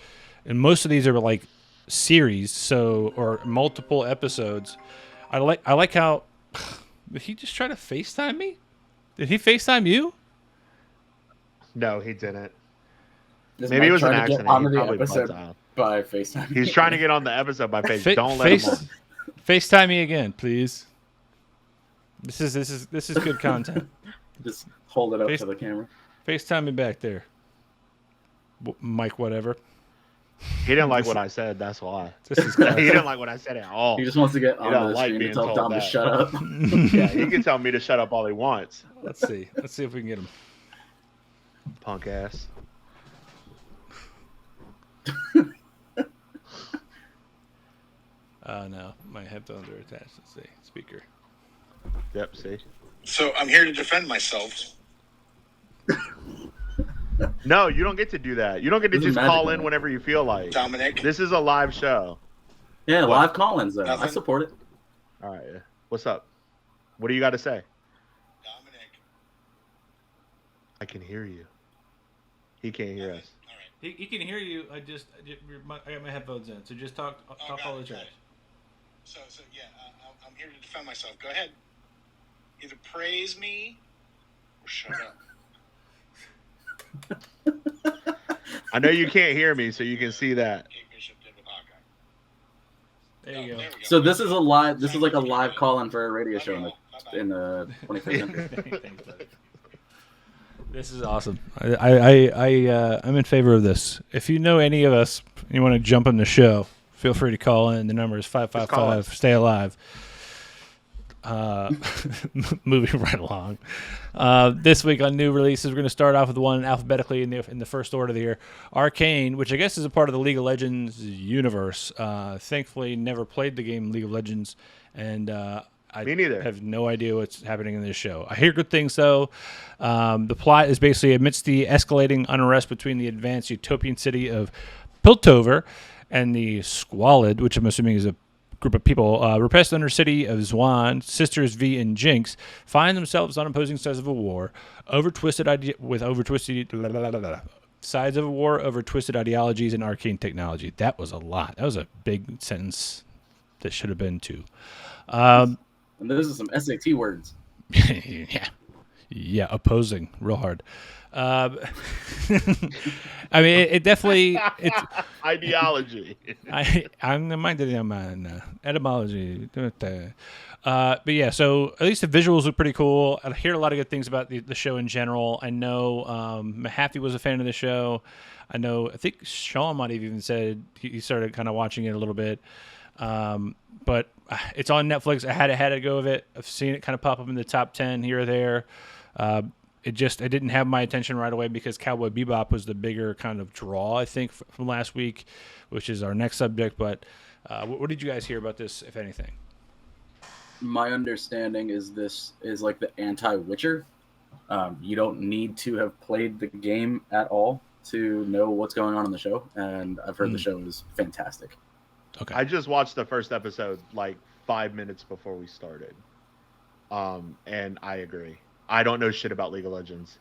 and most of these are like series, or multiple episodes. I like how did he just try to FaceTime me? Did he FaceTime you? No, he didn't. This Maybe it might was an try to get accident. onto He the probably episode buzzed out. by FaceTime. He's trying to get on the episode by face. Don't let him on. FaceTime me again, please. This is good content. Just hold it up to the camera. FaceTime me back there, Mike. Whatever. He didn't like what I said. That's why. This is He didn't like what I said at all. He just wants to get don't on the like screen being and tell told Dom to that. shut up. Yeah, he can tell me to shut up all he wants. Let's see if we can get him. Punk ass. No, my headphones are attached. Let's see, speaker. Yep. See. So I'm here to defend myself. No, you don't get to do that. You don't get to This is just call magical. in whenever you feel like. Dominic. This is a live show. Yeah, What? live call-ins though. I Nothing. support it. All right. What's up? What do you got to say? Dominic. I can hear you. He can't hear us. All right. He can hear you. I got my headphones in, so just talk got all the it, got trash. it. So yeah, I'm here to defend myself. Go ahead. Either praise me or shut up. I know you can't hear me, so you can see that. Kate Bishop did with Hawkeye. There you go. There we go. So this is a live. This is like a live call-in for a radio show in the 21st century. Thanks, buddy. This is awesome. I'm in favor of this. If you know any of us, you want to jump in the show, feel free to call in. The number is 555. Stay alive. Moving right along. This week on new releases, we're going to start off with one alphabetically in the first order here. Arcane, which I guess is a part of the League of Legends universe. Thankfully, never played the game League of Legends, and I Me neither. have no idea what's happening in this show. I hear good things, though. The plot is basically amidst the escalating unrest between the advanced utopian city of Piltover and the Squalid, which I'm assuming is a group of people, repressed under city of Zwan, Sisters V and Jinx find themselves on opposing sides of a war, sides of a war over twisted ideologies and arcane technology. That was a lot. That was a big sentence that should have been two. And those are some SAT words. Yeah, opposing real hard. I mean, it definitely it's Ideology. I'm reminded of etymology. But yeah, so at least the visuals look pretty cool. I hear a lot of good things about the show in general. I know Mahaffey was a fan of the show. I think Sean might have even said he started kind of watching it a little bit. But it's on Netflix. I had to go with it. I've seen it kind of pop up in the top 10 here or there. It didn't have my attention right away because Cowboy Bebop was the bigger kind of draw, I think, from last week, which is our next subject. But what did you guys hear about this, if anything? My understanding is this is like the anti-Witcher. You don't need to have played the game at all to know what's going on in the show, and I've heard the show is fantastic. Okay. I just watched the first episode like 5 minutes before we started. And I agree. I don't know shit about League of Legends,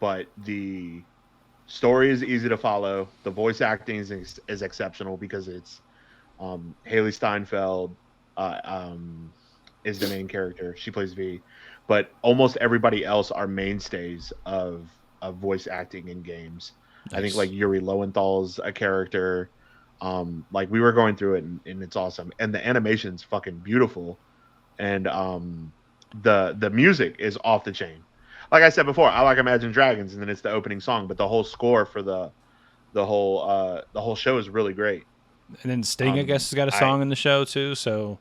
but the story is easy to follow. The voice acting is exceptional because it's Haley Steinfeld is the main character. She plays V, but almost everybody else are mainstays of voice acting in games. Nice. I think like Yuri Lowenthal's a character. Like we were going through it and it's awesome. And the animation's fucking beautiful. And the music is off the chain. Like I said before, I like Imagine Dragons, and then it's the opening song, but the whole score for the whole show is really great. And then Sting, I guess, has got a song in the show too. So,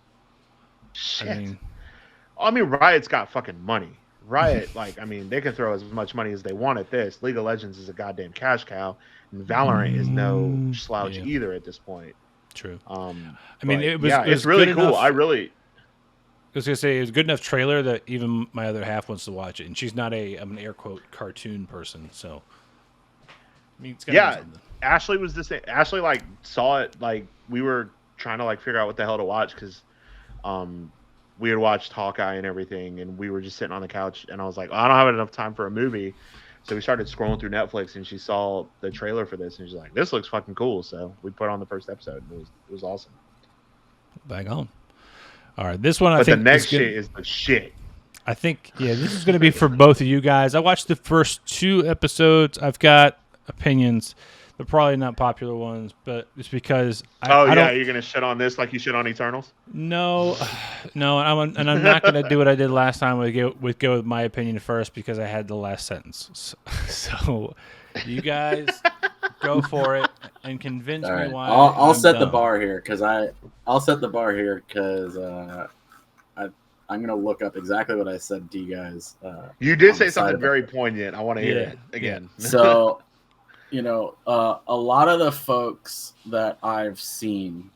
shit. I mean, Riot's got fucking money. Riot, they can throw as much money as they want at this. League of Legends is a goddamn cash cow, and Valorant is no slouch either at this point. True. It's really cool. I was gonna say it was a good enough trailer that even my other half wants to watch it, and she's not an air quote cartoon person, so I mean, it's gotta be something. Ashley was the same. Ashley saw it we were trying to figure out what the hell to watch because we had watched Hawkeye and everything, and we were just sitting on the couch, and I was like, I don't have enough time for a movie. So we started scrolling through Netflix, and she saw the trailer for this, and she's like, this looks fucking cool. So we put on the first episode, and it was awesome. Bang on. All right, this one I But think the next shit is the shit. I think, yeah, this is going to be for both of you guys. I watched the first 2 episodes. I've got opinions. They're probably not popular ones, but it's because I don't, you're gonna shit on this like you shit on Eternals? No, I'm not going to do what I did last time go with my opinion first because I had the last sentence. So you guys go for it and convince me why. I'll set the bar here because I'm going to look up exactly what I said to you guys. You did say something very poignant. I want to hear it again. Yeah. So, a lot of the folks that I've seen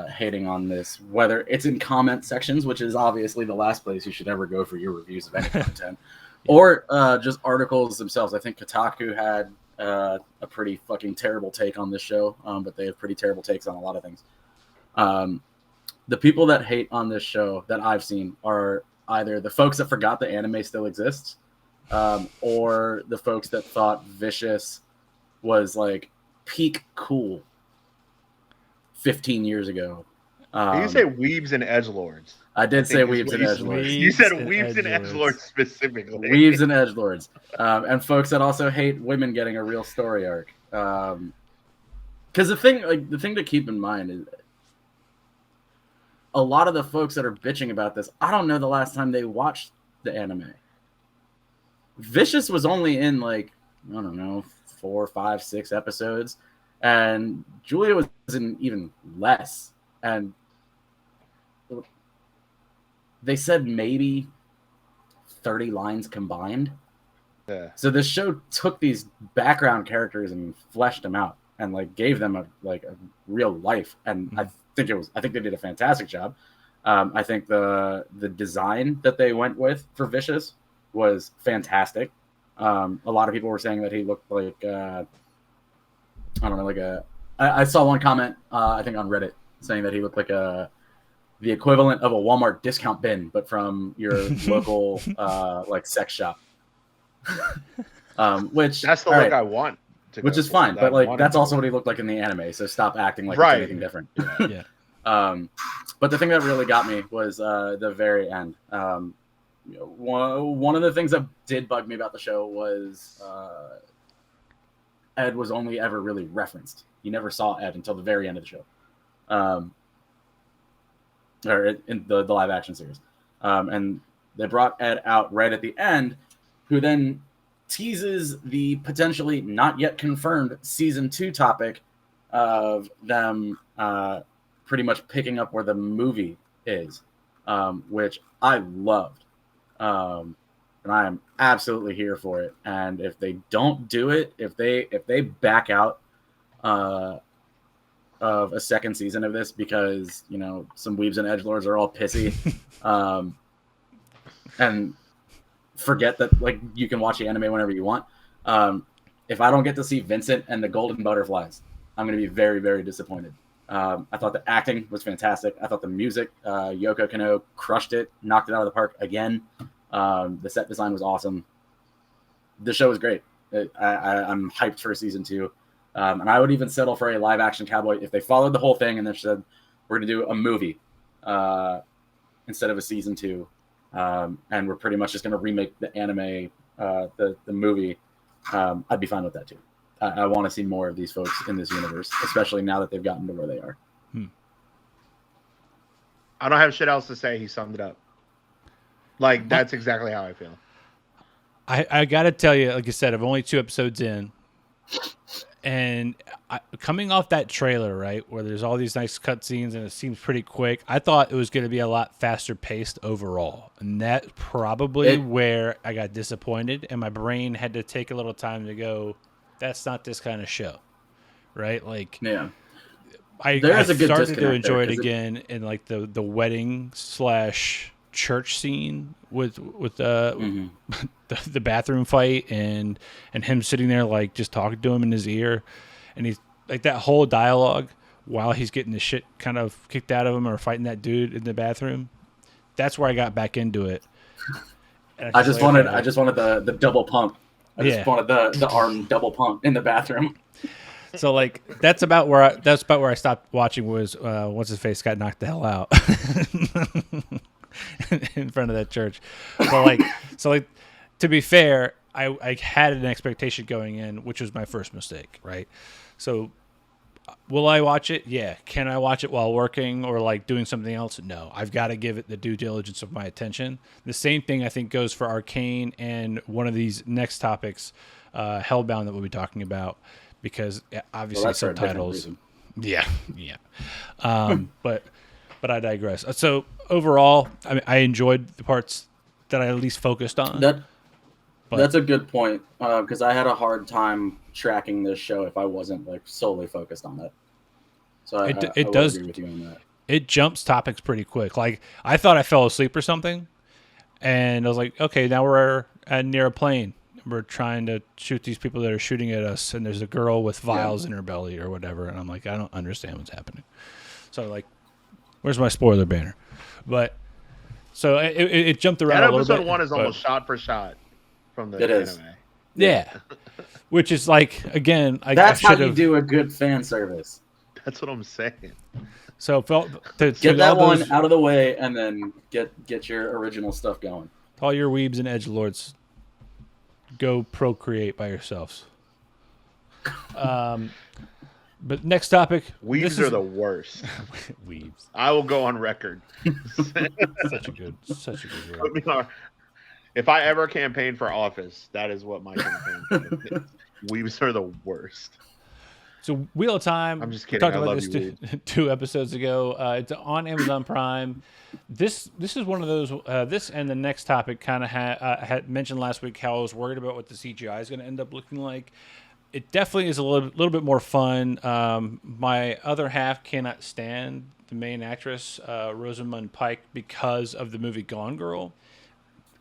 hating on this, whether it's in comment sections, which is obviously the last place you should ever go for your reviews of any content, or just articles themselves. I think Kotaku had a pretty fucking terrible take on this show, but they have pretty terrible takes on a lot of things. The people that hate on this show that I've seen are either the folks that forgot the anime still exists, or the folks that thought Vicious was like peak cool 15 years ago. Did you say weebs and edgelords? I did say weebs and edgelords. You said weebs and edgelords specifically. Weebs and edgelords. And folks that also hate women getting a real story arc. Because the thing to keep in mind is a lot of the folks that are bitching about this, I don't know the last time they watched the anime. Vicious was only in like, I don't know, 4, 5, 6 episodes. And Julia was in even less. And they said maybe 30 lines combined. Yeah. So this show took these background characters and fleshed them out and like gave them a real life. And I think they did a fantastic job. I think the design that they went with for Vicious was fantastic. A lot of people were saying that he looked like I saw one comment I think on Reddit saying that he looked like the equivalent of a Walmart discount bin, but from your local like sex shop. Which that's the look I want. Which is fine, but like that's also what he looked like in the anime. So stop acting like it's anything different. Yeah. But the thing that really got me was the very end. One of the things that did bug me about the show was Ed was only ever really referenced. You never saw Ed until the very end of the show, or in the live action series. And they brought Ed out right at the end, who then teases the potentially not yet confirmed season 2 topic of them pretty much picking up where the movie is, which I loved. And I am absolutely here for it. And if they don't do it, if they back out of a second season of this because some weebs and edgelords are all pissy, and forget that like you can watch the anime whenever you want. If I don't get to see Vincent and the Golden Butterflies, I'm going to be very, very disappointed. I thought the acting was fantastic. I thought the music, Yoko Kanno crushed it, knocked it out of the park again. The set design was awesome. The show was great. I'm hyped for season 2. And I would even settle for a live action Cowboy if they followed the whole thing and then said, we're going to do a movie instead of a season 2. And we're pretty much just going to remake the anime, the movie. I'd be fine with that too. I want to see more of these folks in this universe, especially now that they've gotten to where they are. I don't have shit else to say. He summed it up. Like, that's exactly how I feel. I got to tell you, like I said, I'm only 2 episodes in. And coming off that trailer, right, where there's all these nice cutscenes and it seems pretty quick, I thought it was going to be a lot faster paced overall. And that's probably where I got disappointed. And my brain had to take a little time to go, that's not this kind of show, right? Like, yeah. I started to enjoy it again in like the wedding / church scene with the bathroom fight and him sitting there like just talking to him in his ear, and he's like that whole dialogue while he's getting the shit kind of kicked out of him or fighting that dude in the bathroom. that's where I got back into it. And I just wanted the double pump. I Yeah. just wanted the arm double pump in the bathroom. So like that's about where I stopped watching was what's his face got knocked the hell out in front of that church. So like to be fair, I had an expectation going in, which was my first mistake, right? So will I watch it? Yeah. Can I watch it while working or like doing something else? No. I've got to give it the due diligence of my attention. The same thing I think goes for Arcane and one of these next topics, Hellbound, that we'll be talking about, because obviously that's for a different subtitles. reason. Yeah. But I digress. So overall, I mean, I enjoyed the parts that I at least focused on. That's a good point, because I had a hard time tracking this show if I wasn't like solely focused on it. So I does agree with you on that. It jumps topics pretty quick. Like I thought I fell asleep or something, and I was like, okay, now we're near a plane. We're trying to shoot these people that are shooting at us, and there's a girl with vials in her belly or whatever, and I'm like, I don't understand what's happening. So like, where's my spoiler banner? But so it jumped around That a little bit. episode 1 is but- almost shot for shot from the It anime. is. Yeah. Which is like, again, That's I how should you have. do a good fan service. That's what I'm saying. So felt to Get that all one those, out of the way, and then get your original stuff going. all your weebs and edgelords, go procreate by yourselves. But next topic. Weebs this are is- the worst. weebs. I will go on record. Such a good word. Put me on- If I ever campaign for office, that is what my campaign is. Weebs are the worst. So Wheel of Time. I'm just we kidding. talked I about love this you, two episodes ago. It's on Amazon Prime. This is one of those. This and the next topic kind of had mentioned last week how I was worried about what the CGI is going to end up looking like. It definitely is a little bit more fun. My other half cannot stand the main actress, Rosamund Pike, because of the movie Gone Girl.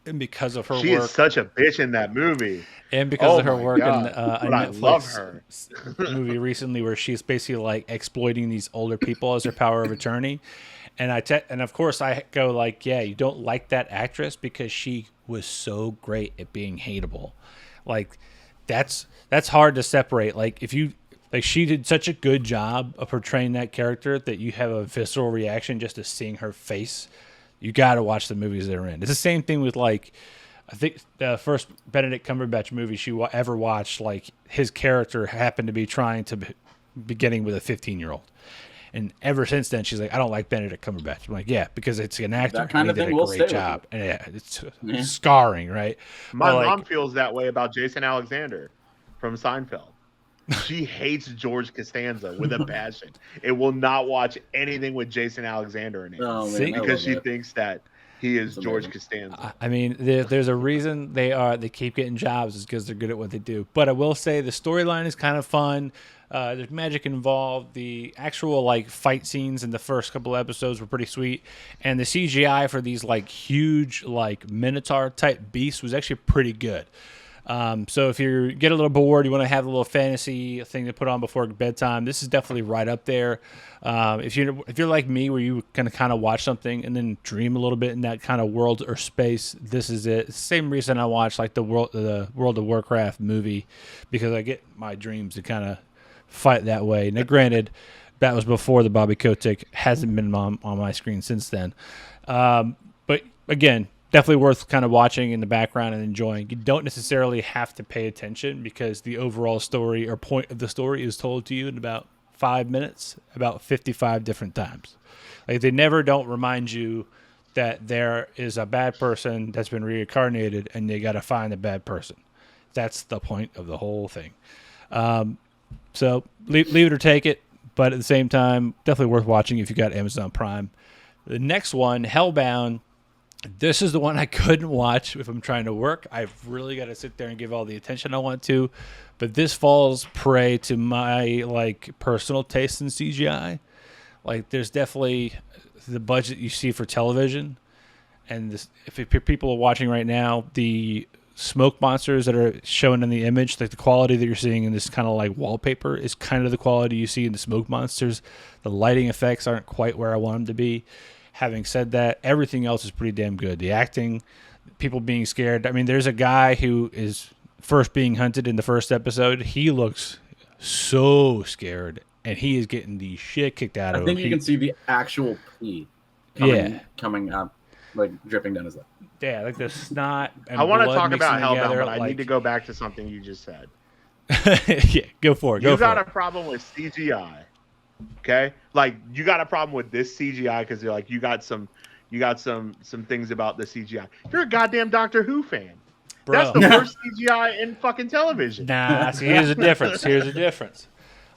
And because of her She work, is such a bitch in that movie. and because Oh of her my work in God. a But I love Netflix her. movie recently, where she's basically like exploiting these older people as their power of attorney, and and of course I go like, yeah, you don't like that actress because she was so great at being hateable, like that's hard to separate. Like if you like, she did such a good job of portraying that character that you have a visceral reaction just to seeing her face. You got to watch the movies they're in. It's the same thing with like, I think the first Benedict Cumberbatch movie she ever watched, like his character happened to be trying to be getting with a 15-year-old. And ever since then, she's like, I don't like Benedict Cumberbatch. I'm like, yeah, because it's an actor. That kind and of he thing did a will great stay with job. And yeah, it's Yeah. scarring, right? My But, like, mom feels that way about Jason Alexander from Seinfeld. She hates George Costanza with a passion. It will not watch anything with Jason Alexander in it Oh, man, See? I because love she that. thinks that he is That's George amazing. Costanza. I mean, there's a reason they keep getting jobs is because they're good at what they do. But I will say the storyline is kind of fun. There's magic involved. The actual like fight scenes in the first couple episodes were pretty sweet, and the CGI for these like huge like Minotaur type beasts was actually pretty good. So if you get a little bored, you want to have a little fantasy thing to put on before bedtime, this is definitely right up there. If you're like me, where you can kind of watch something and then dream a little bit in that kind of world or space, this is it. Same reason I watch like the World of Warcraft movie, because I get my dreams to kind of fight that way. Now, granted, that was before the Bobby Kotick, hasn't been on my screen since then. But again, definitely worth kind of watching in the background and enjoying. You don't necessarily have to pay attention because the overall story or point of the story is told to you in about 5 minutes, about 55 different times. Like they never don't remind you that there is a bad person that's been reincarnated and you got to find the bad person. That's the point of the whole thing. So leave it or take it, but at the same time, definitely worth watching if you got Amazon Prime. The next one, Hellbound. This is the one I couldn't watch if I'm trying to work. I've really got to sit there and give all the attention I want to. But this falls prey to my like personal taste in CGI. Like there's definitely the budget you see for television. And this, if people are watching right now, the smoke monsters that are shown in the image, like the quality that you're seeing in this kind of like wallpaper is kind of the quality you see in the smoke monsters. The lighting effects aren't quite where I want them to be. Having said that, everything else is pretty damn good. The acting, people being scared. I mean, there's a guy who is first being hunted in the first episode. He looks so scared, and he is getting the shit kicked out of him. I think you can see the actual pee coming out, like dripping down his lip. Yeah, like the snot and I want to blood talk about mixing Hellbound, together, but I like... need to go back to something you just said. Yeah, go for it. You got a problem with CGI, okay? Like you got a problem with this CGI because you're like you got some things about the CGI. You're a goddamn Doctor Who fan. Bro. That's the worst CGI in fucking television. Nah, see, here's the difference.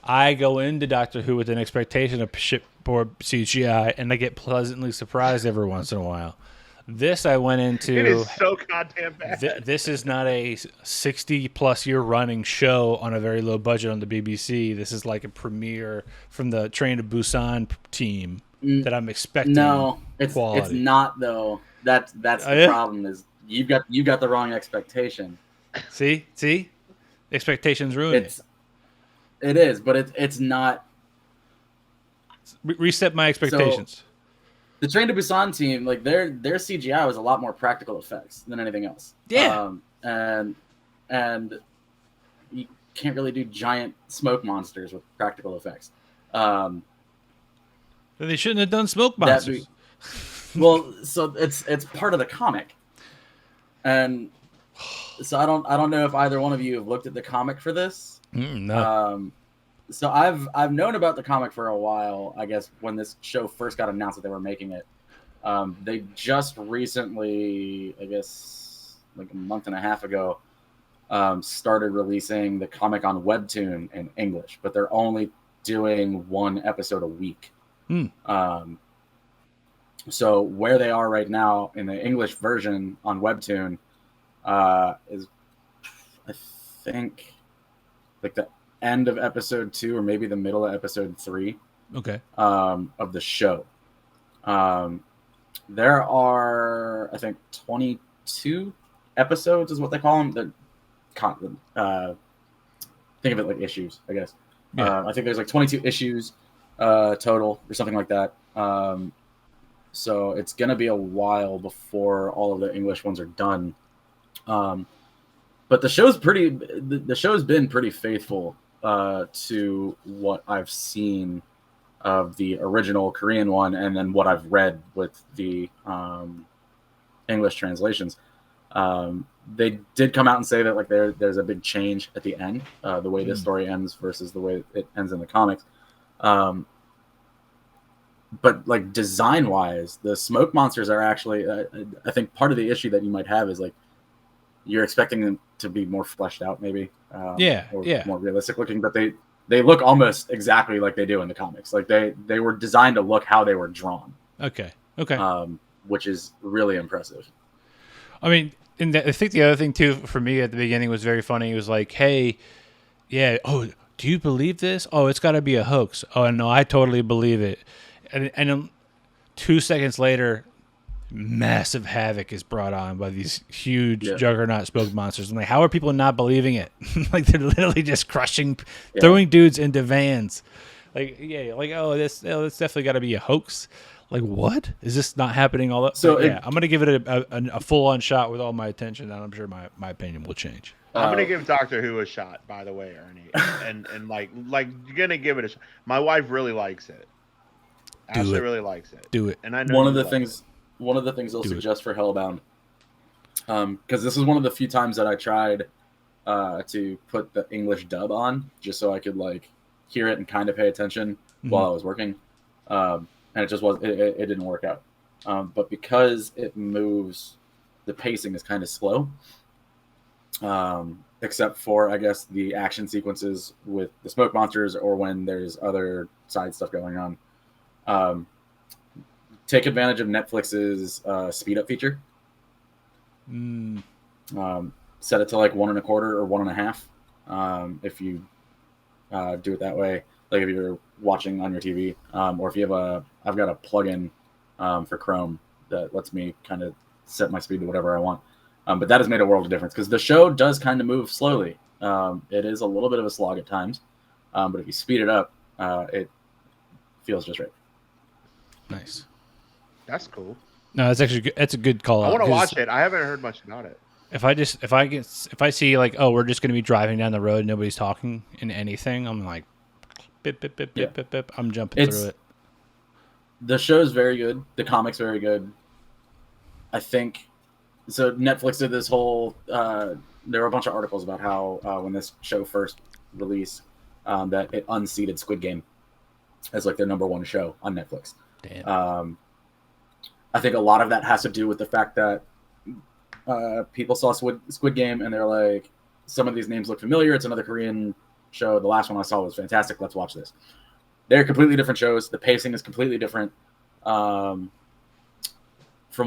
I go into Doctor Who with an expectation of shipboard CGI, and I get pleasantly surprised every once in a while. This I went into... It is so goddamn bad. This is not a 60-plus year running show on a very low budget on the BBC. This is like a premiere from the Train to Busan team that I'm expecting. No, it's not though. That's the problem. Is you've got the wrong expectation. See, expectations ruin it. It is, but it's not. Reset my expectations. So, the Train to Busan team, like their CGI was a lot more practical effects than anything else. Yeah, and you can't really do giant smoke monsters with practical effects. Then they shouldn't have done smoke monsters. Well, so it's part of the comic, and so I don't know if either one of you have looked at the comic for this. No. So I've known about the comic for a while. I guess when this show first got announced that they were making it, they just recently, I guess like a month and a half ago, started releasing the comic on Webtoon in English, but they're only doing one episode a week. So where they are right now in the English version on Webtoon is, I think, like the end of episode 2 or maybe the middle of episode 3 of the show. There are, I think, 22 episodes is what they call them. Think of it like issues, I guess. I think there's like 22 issues total or something like that. So it's going to be a while before all of the English ones are done. But the show's been pretty faithful to what I've seen of the original Korean one, and then what I've read with the English translations. They did come out and say that like there's a big change at the end, the way this story ends versus the way it ends in the comics. But like design wise, the smoke monsters are actually, I think part of the issue that you might have is like you're expecting them to be more fleshed out, maybe, more realistic looking, but they look almost exactly like they do in the comics. Like they were designed to look how they were drawn. Okay. Which is really impressive. I mean, I think the other thing too for me at the beginning was very funny. It was like, hey, yeah, oh, do you believe this? Oh, it's got to be a hoax. Oh no, I totally believe it. And then 2 seconds later, massive havoc is brought on by these huge juggernaut smoke monsters. I'm like, how are people not believing it? Like they're literally just crushing, throwing dudes into vans. Like, oh, this definitely got to be a hoax. Like, what? Is this not happening all that? So I'm going to give it a full-on shot with all my attention, and I'm sure my opinion will change. I'm gonna give Doctor Who a shot, by the way, Ernie, and like you're gonna give it a shot. My wife really likes it. Ashley really likes it. Do it. And I know one of the things I'll suggest for Hellbound, because this is one of the few times that I tried to put the English dub on just so I could like hear it and kind of pay attention while I was working, and it just it didn't work out. But because it moves, the pacing is kind of slow, except for I guess the action sequences with the smoke monsters or when there's other side stuff going on. Take advantage of Netflix's speed up feature. Set it to like 1.25 or 1.5. If you do it that way, like if you're watching on your TV, or if you have I've got a plugin for Chrome that lets me kind of set my speed to whatever I want. But that has made a world of difference because the show does kind of move slowly. It is a little bit of a slog at times, but if you speed it up, it feels just right. Nice. That's cool. No, that's actually good. That's a good call I out. want to 'Cause watch it. I haven't heard much about it. if I see like, oh, we're just gonna be driving down the road, nobody's talking in anything, I'm like, bip bip bip bip bip bip. I'm jumping through it. The show's very good. The comic's very good. I think so. Netflix did this whole. There were a bunch of articles about how when this show first released, that it unseated Squid Game as like their #1 show on Netflix. Damn. I think a lot of that has to do with the fact that people saw Squid Game and they're like, some of these names look familiar. It's another Korean show. The last one I saw was fantastic. Let's watch this. They're completely different shows. The pacing is completely different. From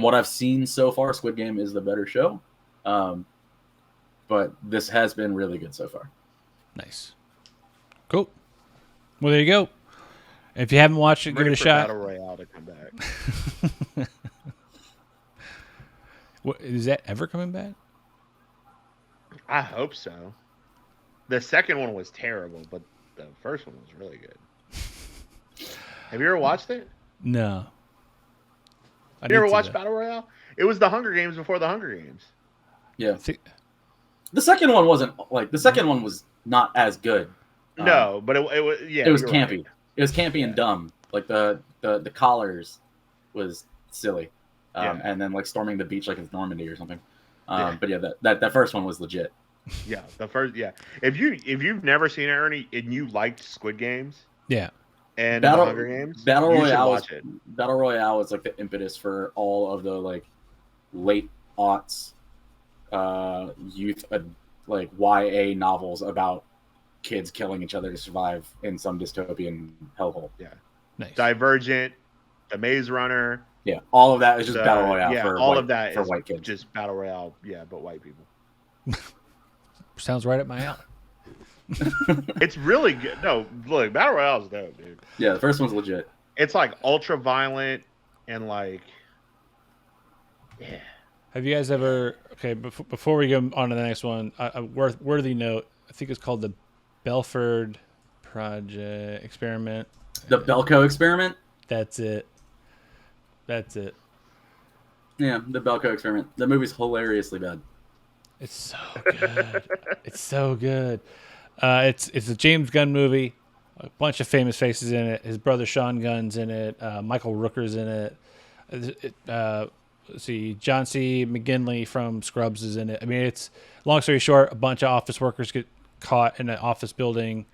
what I've seen so far, Squid Game is the better show. But this has been really good so far. Nice. Cool. Well, there you go. If you haven't watched it, I'm give it ready a for shot. Battle Royale to come back. What, is that ever coming back? I hope so. The second one was terrible, but the first one was really good. Have you ever watched it? No. You ever watched Battle Royale? It was the Hunger Games before the Hunger Games. Yeah. The second one wasn't like the second one was not as good. No, but it was it was campy. Right. It was campy and dumb. Like the collars was silly, and then like storming the beach like it's Normandy or something. But yeah, that first one was legit. Yeah, the first If you've never seen it, Ernie, and you liked Squid Games, and the Hunger Games, Battle Royale watch it. Battle Royale was like the impetus for all of the like late aughts youth like YA novels about kids killing each other to survive in some dystopian hellhole. Yeah. Nice. Divergent, The Maze Runner. Yeah, all of that is just Battle Royale for all white, of that for is white kids. Just Battle Royale, but white people. Sounds right up my alley. It's really good. No, look, Battle Royale is dope, dude. Yeah, the first one's legit. It's like ultra violent and like, yeah. Have you guys ever? Okay, before we go on to the next one, a worthy note. I think it's called the Belford Project Experiment. The Belko Experiment. That's it. Yeah, the Belko Experiment. The movie's hilariously bad. It's so good. It's so good. It's a James Gunn movie. A bunch of famous faces in it. His brother Sean Gunn's in it. Michael Rooker's in it. Let's see, John C. McGinley from Scrubs is in it. I mean, it's long story short, a bunch of office workers get caught in an office building.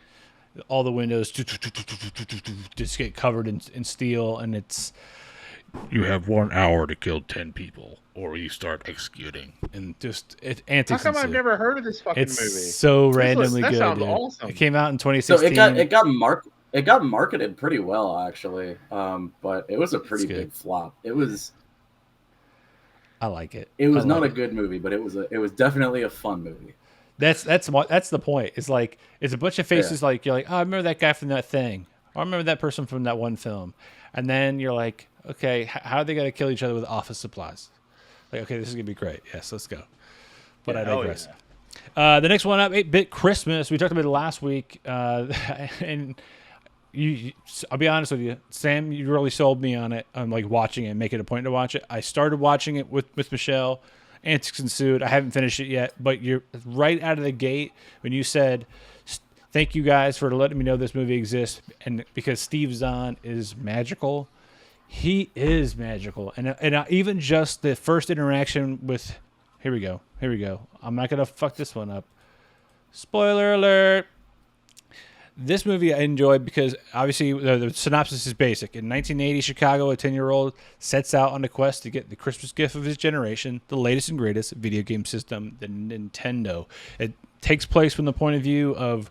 All the windows just get covered in steel, and it's you have 1 hour to kill 10 people, or you start executing, and just antics. How come I've never heard of this fucking it's movie? so randomly that good. Sounds Dude. awesome. It came out in 2016. So it got marketed pretty well actually, but it was a pretty big flop. I like it. It was not a good movie, but it was definitely a fun movie. That's the point. It's like it's a bunch of faces. Like you're like, oh, I remember that guy from that thing. I remember that person from that one film. And then you're like, okay, how are they gonna kill each other with office supplies? Like, okay, this is gonna be great. Yes, let's go. But I digress. Yeah. The next one up, 8-Bit Christmas. We talked about it last week, and I'll be honest with you, Sam, you really sold me on it. I'm like watching it, make it a point to watch it. I started watching it with Michelle. Antics ensued. I haven't finished it yet, but you're right out of the gate when you said, thank you guys for letting me know this movie exists. And because Steve Zahn is magical, he is magical. And even just the first interaction with, here we go. I'm not going to fuck this one up. Spoiler alert. This movie I enjoyed because obviously the synopsis is basic. In 1980, Chicago, a 10-year-old sets out on a quest to get the Christmas gift of his generation, the latest and greatest video game system, the Nintendo. It takes place from the point of view of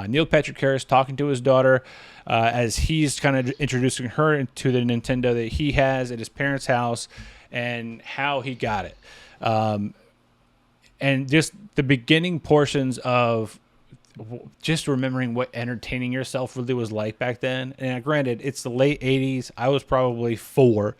Neil Patrick Harris talking to his daughter as he's kind of introducing her into the Nintendo that he has at his parents' house and how he got it. And just the beginning portions of just remembering what entertaining yourself really was like back then. And granted, it's the late 80s. I was probably 4,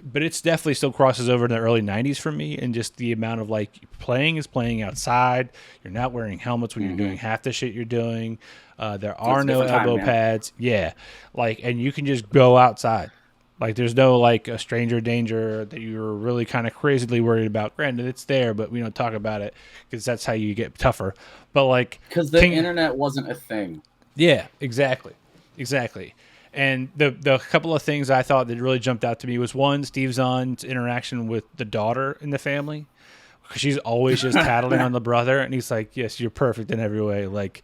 but it's definitely still crosses over in the early 90s for me. And just the amount of like playing outside. You're not wearing helmets when you're doing half the shit you're doing. There are no elbow pads. Yeah. Like, and you can just go outside. Like there's no like a stranger danger that you're really kind of crazily worried about. Granted, it's there, but we don't talk about it because that's how you get tougher. But like because the internet wasn't a thing. Yeah, exactly. And the couple of things I thought that really jumped out to me was one, Steve Zahn's interaction with the daughter in the family. Because she's always just tattling on the brother, and he's like, "Yes, you're perfect in every way." Like,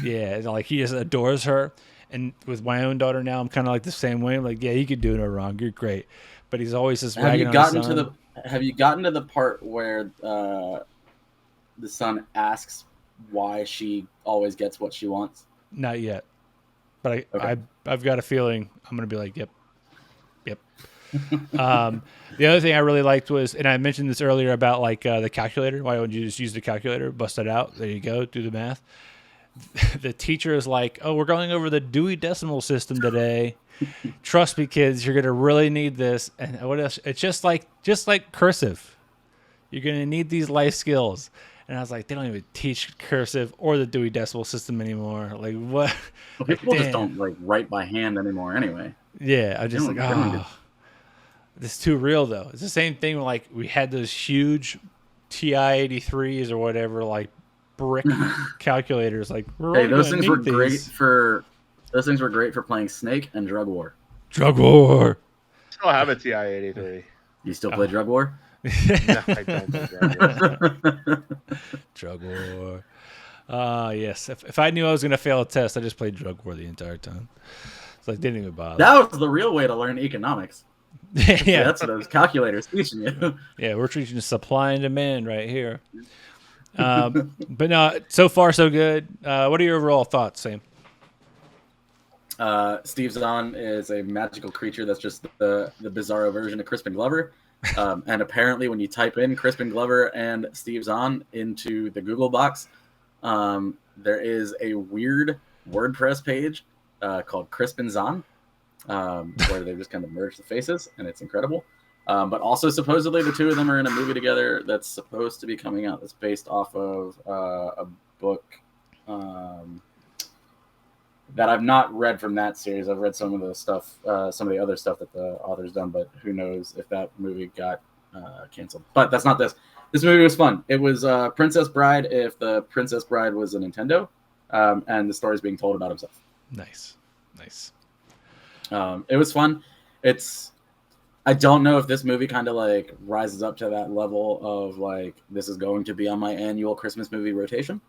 yeah, like he just adores her. And with my own daughter now, I'm kind of like the same way. I'm like, "Yeah, you could do no wrong. You're great." But he's always just ragging on his son. Have you gotten to the part where the son asks why she always gets what she wants? Not yet, but I've got a feeling I'm gonna be like, "Yep." The other thing I really liked was, and I mentioned this earlier about like the calculator. Why wouldn't you just use the calculator, bust it out? There you go, do the math. The teacher is like, "Oh, we're going over the Dewey Decimal System today. Trust me, kids, you're gonna really need this." And what else? It's just like cursive. You're gonna need these life skills. And I was like, they don't even teach cursive or the Dewey Decimal System anymore. Like what? Well, people just don't like write by hand anymore, anyway. Yeah, I just like, oh. It's too real though. It's the same thing. Like we had those huge TI-83s or whatever, like brick calculators. Like those things were great for playing Snake and Drug War. Drug War. I still have a TI-83. You still play Drug War? No, I don't play Drug War. Drug War. Yes. If I knew I was gonna fail a test, I just played Drug War the entire time. It's like didn't even bother. That was the real way to learn economics. Yeah, that's what those calculators teaching you. Yeah, we're teaching supply and demand right here. But no, so far so good. What are your overall thoughts, Sam? Steve Zahn is a magical creature that's just the bizarro version of Crispin Glover. And apparently when you type in Crispin Glover and Steve Zahn into the Google box, there is a weird WordPress page called Crispin Zahn. Where they just kind of merge the faces, and it's incredible. But also, supposedly, the two of them are in a movie together that's supposed to be coming out. That's based off of a book that I've not read from that series. I've read some of the stuff, some of the other stuff that the author's done, but who knows if that movie got canceled. But that's not this. This movie was fun. It was Princess Bride if the Princess Bride was a Nintendo, and the story's being told about himself. Nice. It was fun. I don't know if this movie kind of like rises up to that level of like, this is going to be on my annual Christmas movie rotation.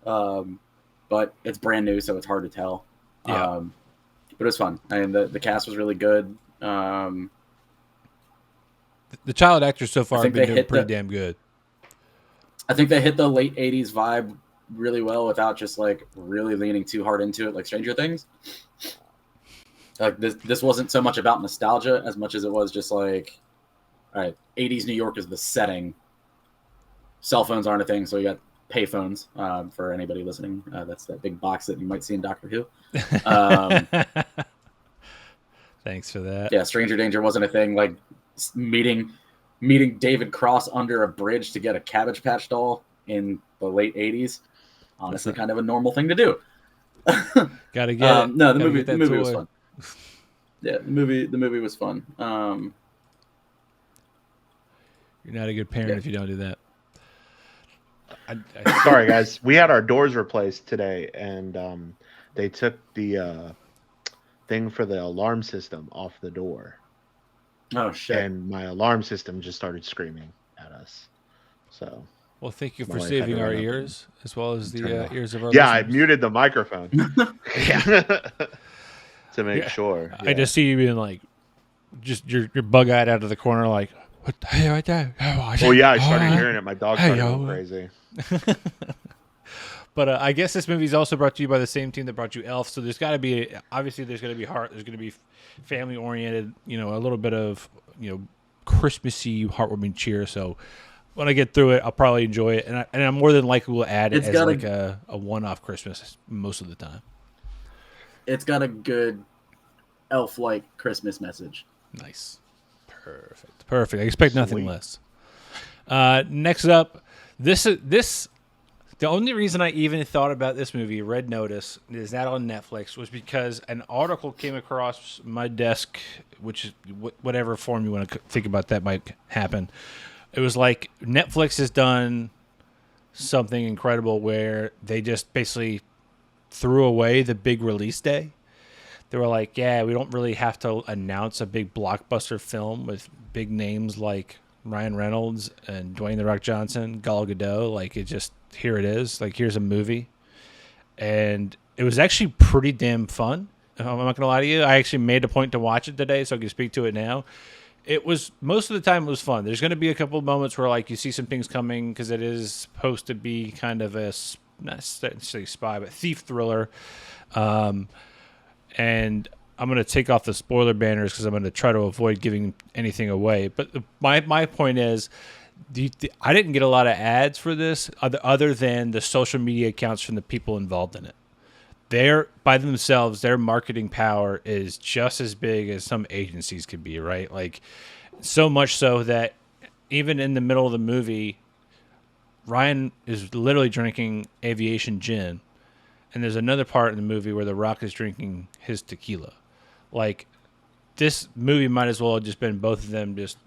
But it's brand new, so it's hard to tell. Yeah. But it was fun. I mean, the cast was really good. The child actors so far have been doing pretty damn good. I think they hit the late 80s vibe really well without just like really leaning too hard into it like Stranger Things. Like this wasn't so much about nostalgia as much as it was just like, all right, 80s New York is the setting. Cell phones aren't a thing, so you got pay phones for anybody listening. That's that big box that you might see in Doctor Who. Thanks for that. Yeah, stranger danger wasn't a thing. Like meeting David Cross under a bridge to get a Cabbage Patch doll in the late 80s. Honestly, kind of a normal thing to do. Gotta get it. No, the movie was fun. Yeah, the movie was fun. You're not a good parent if you don't do that. Sorry, guys. We had our doors replaced today, and they took the thing for the alarm system off the door. Oh, shit. And my alarm system just started screaming at us. So... Well, thank you for saving our ears as well as the ears of our listeners. I muted the microphone. To make sure. Yeah. I just see you being like, just you're bug-eyed out of the corner like, what the hell right there? Well, yeah, I started hearing it. My dog started going crazy. But I guess this movie is also brought to you by the same team that brought you Elf. So there's got to be, obviously there's going to be heart. There's going to be family-oriented, a little bit of, Christmassy, heartwarming cheer. So when I get through it, I'll probably enjoy it, and I'm more than likely will add it as like a one-off Christmas most of the time. It's got a good elf-like Christmas message. Nice, perfect. I expect nothing less. Next up, this The only reason I even thought about this movie, Red Notice, is that on Netflix, was because an article came across my desk, which is whatever form you want to think about that might happen. It was like Netflix has done something incredible where they just basically threw away the big release day. They were like, yeah, we don't really have to announce a big blockbuster film with big names like Ryan Reynolds and Dwayne The Rock Johnson, Gal Gadot. Like, it just, here it is. Like, here's a movie. And it was actually pretty damn fun. I'm not going to lie to you. I actually made a point to watch it today so I can speak to it now. It was, most of the time it was fun. There's going to be a couple of moments where, like, you see some things coming because it is supposed to be kind of a, not necessarily spy, but thief thriller. And I'm going to take off the spoiler banners because I'm going to try to avoid giving anything away. But my point is, I didn't get a lot of ads for this other than the social media accounts from the people involved in it. They're, by themselves, their marketing power is just as big as some agencies could be, right? Like, so much so that even in the middle of the movie, Ryan is literally drinking aviation gin. And there's another part in the movie where The Rock is drinking his tequila. Like, this movie might as well have just been both of them just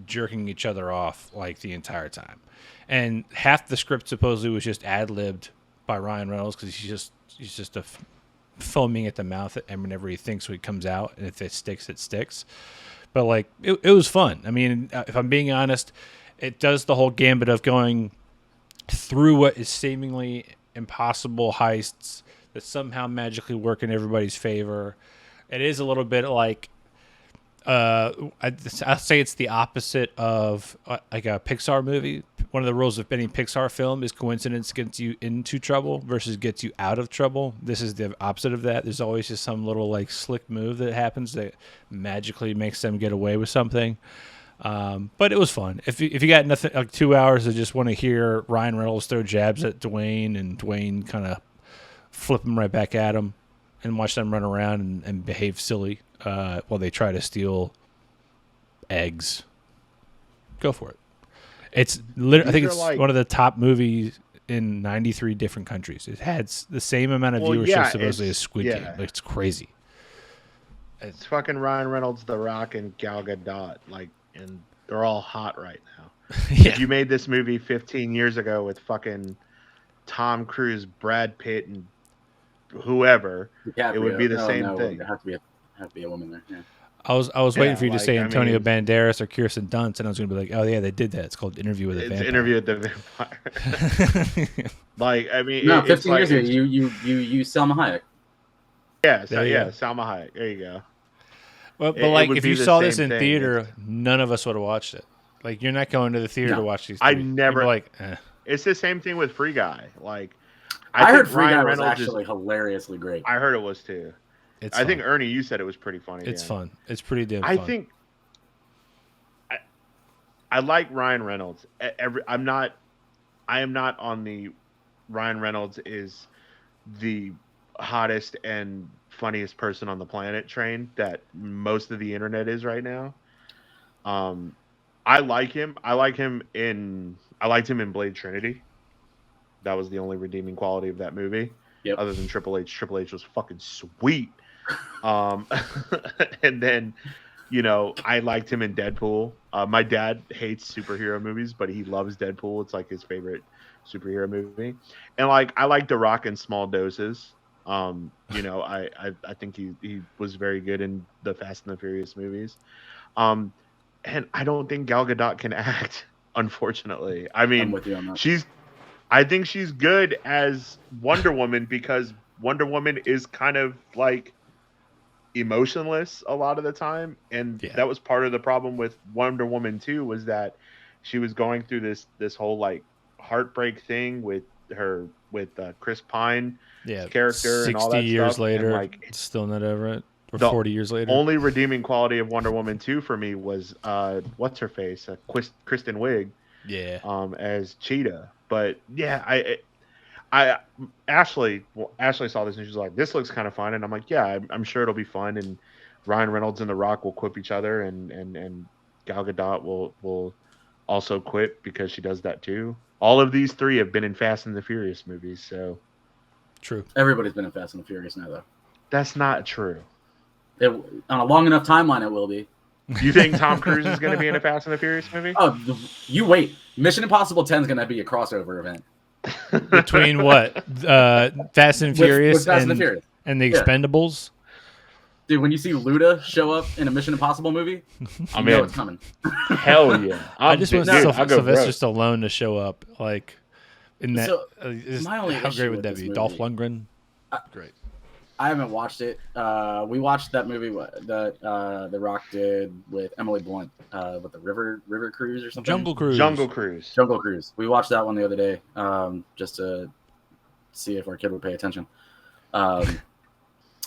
jerking each other off, like, the entire time. And half the script supposedly was just ad-libbed by Ryan Reynolds because he's just foaming at the mouth whenever he thinks it comes out. And if it sticks, it sticks. But, like, it was fun. I mean, if I'm being honest, it does the whole gambit of going through what is seemingly impossible heists that somehow magically work in everybody's favor. It is a little bit like, I'll say it's the opposite of like a Pixar movie. One of the rules of any Pixar film is coincidence gets you into trouble versus gets you out of trouble. This is the opposite of that. There's always just some little like slick move that happens that magically makes them get away with something. But it was fun. If you got nothing, like 2 hours to just want to hear Ryan Reynolds throw jabs at Dwayne and Dwayne kind of flip him right back at him and watch them run around and behave silly while they try to steal eggs, go for it. It's literally, I think it's like one of the top movies in 93 different countries. It has the same amount of viewership supposedly as Squid Game. Like, it's crazy. It's fucking Ryan Reynolds, The Rock, and Gal Gadot. Like, and they're all hot right now. Yeah. If you made this movie 15 years ago with fucking Tom Cruise, Brad Pitt, and whoever, it would be the same thing. There have to be a woman there. Yeah. I was waiting for you to say Antonio Banderas or Kirsten Dunst, and I was going to be like, oh yeah, they did that. It's called Interview with a Vampire. Interview with the Vampire. Like, I mean, no, 15 years ago, you Salma Hayek. Yeah, Salma Hayek. There you go. Well, but like, if you saw this in theater, none of us would have watched it. Like, you're not going to the theater to watch these. I never. Like, It's the same thing with Free Guy. Like, I heard Free Guy was actually hilariously great. I heard it was too. I think Ernie, you said it was pretty funny. It's fun. It's pretty damn fun. I think I like Ryan Reynolds. I am not on the Ryan Reynolds is the hottest and funniest person on the planet train that most of the internet is right now. I like him. I liked him in Blade Trinity. That was the only redeeming quality of that movie. Yep. Other than Triple H. Triple H was fucking sweet. And then, I liked him in Deadpool. My dad hates superhero movies, but he loves Deadpool. It's like his favorite superhero movie. And like, I like The Rock in small doses. I think he was very good in the Fast and the Furious movies. And I don't think Gal Gadot can act, unfortunately. I mean, I'm with you on that. I think she's good as Wonder Woman because Wonder Woman is kind of like emotionless a lot of the time, and that was part of the problem with Wonder Woman 2 was that she was going through this whole like heartbreak thing with Chris Pine character and all that 60 years stuff. later, and, like, still not over it, or 40 years later. Only redeeming quality of Wonder Woman 2 for me was what's her face, Kristen Wiig, as Cheetah. But yeah, Ashley saw this and she was like, "This looks kind of fun," and I'm like, "Yeah, I'm sure it'll be fun." And Ryan Reynolds and The Rock will quip each other, and Gal Gadot will also quip because she does that too. All of these three have been in Fast and the Furious movies, so True. Everybody's been in Fast and the Furious now, though. that's not true. On a long enough timeline, it will be. You think Tom Cruise is going to be in a Fast and the Furious movie? Oh, you wait. Mission Impossible 10 is going to be a crossover event. Between what? Fast and Furious, with Fast and the Furious. And the Expendables? Dude, when you see Luda show up in a Mission Impossible movie, you know it's coming. Hell yeah. I just want I'll go Sylvester Stallone to show up. Like, in that. So, my only how issue great with would that this be? movie- Dolph Lundgren? Great. I haven't watched it. We watched that movie that The Rock did with Emily Blunt, with the River Cruise or something. Jungle Cruise. Jungle Cruise. Jungle Cruise. We watched that one the other day, just to see if our kid would pay attention. And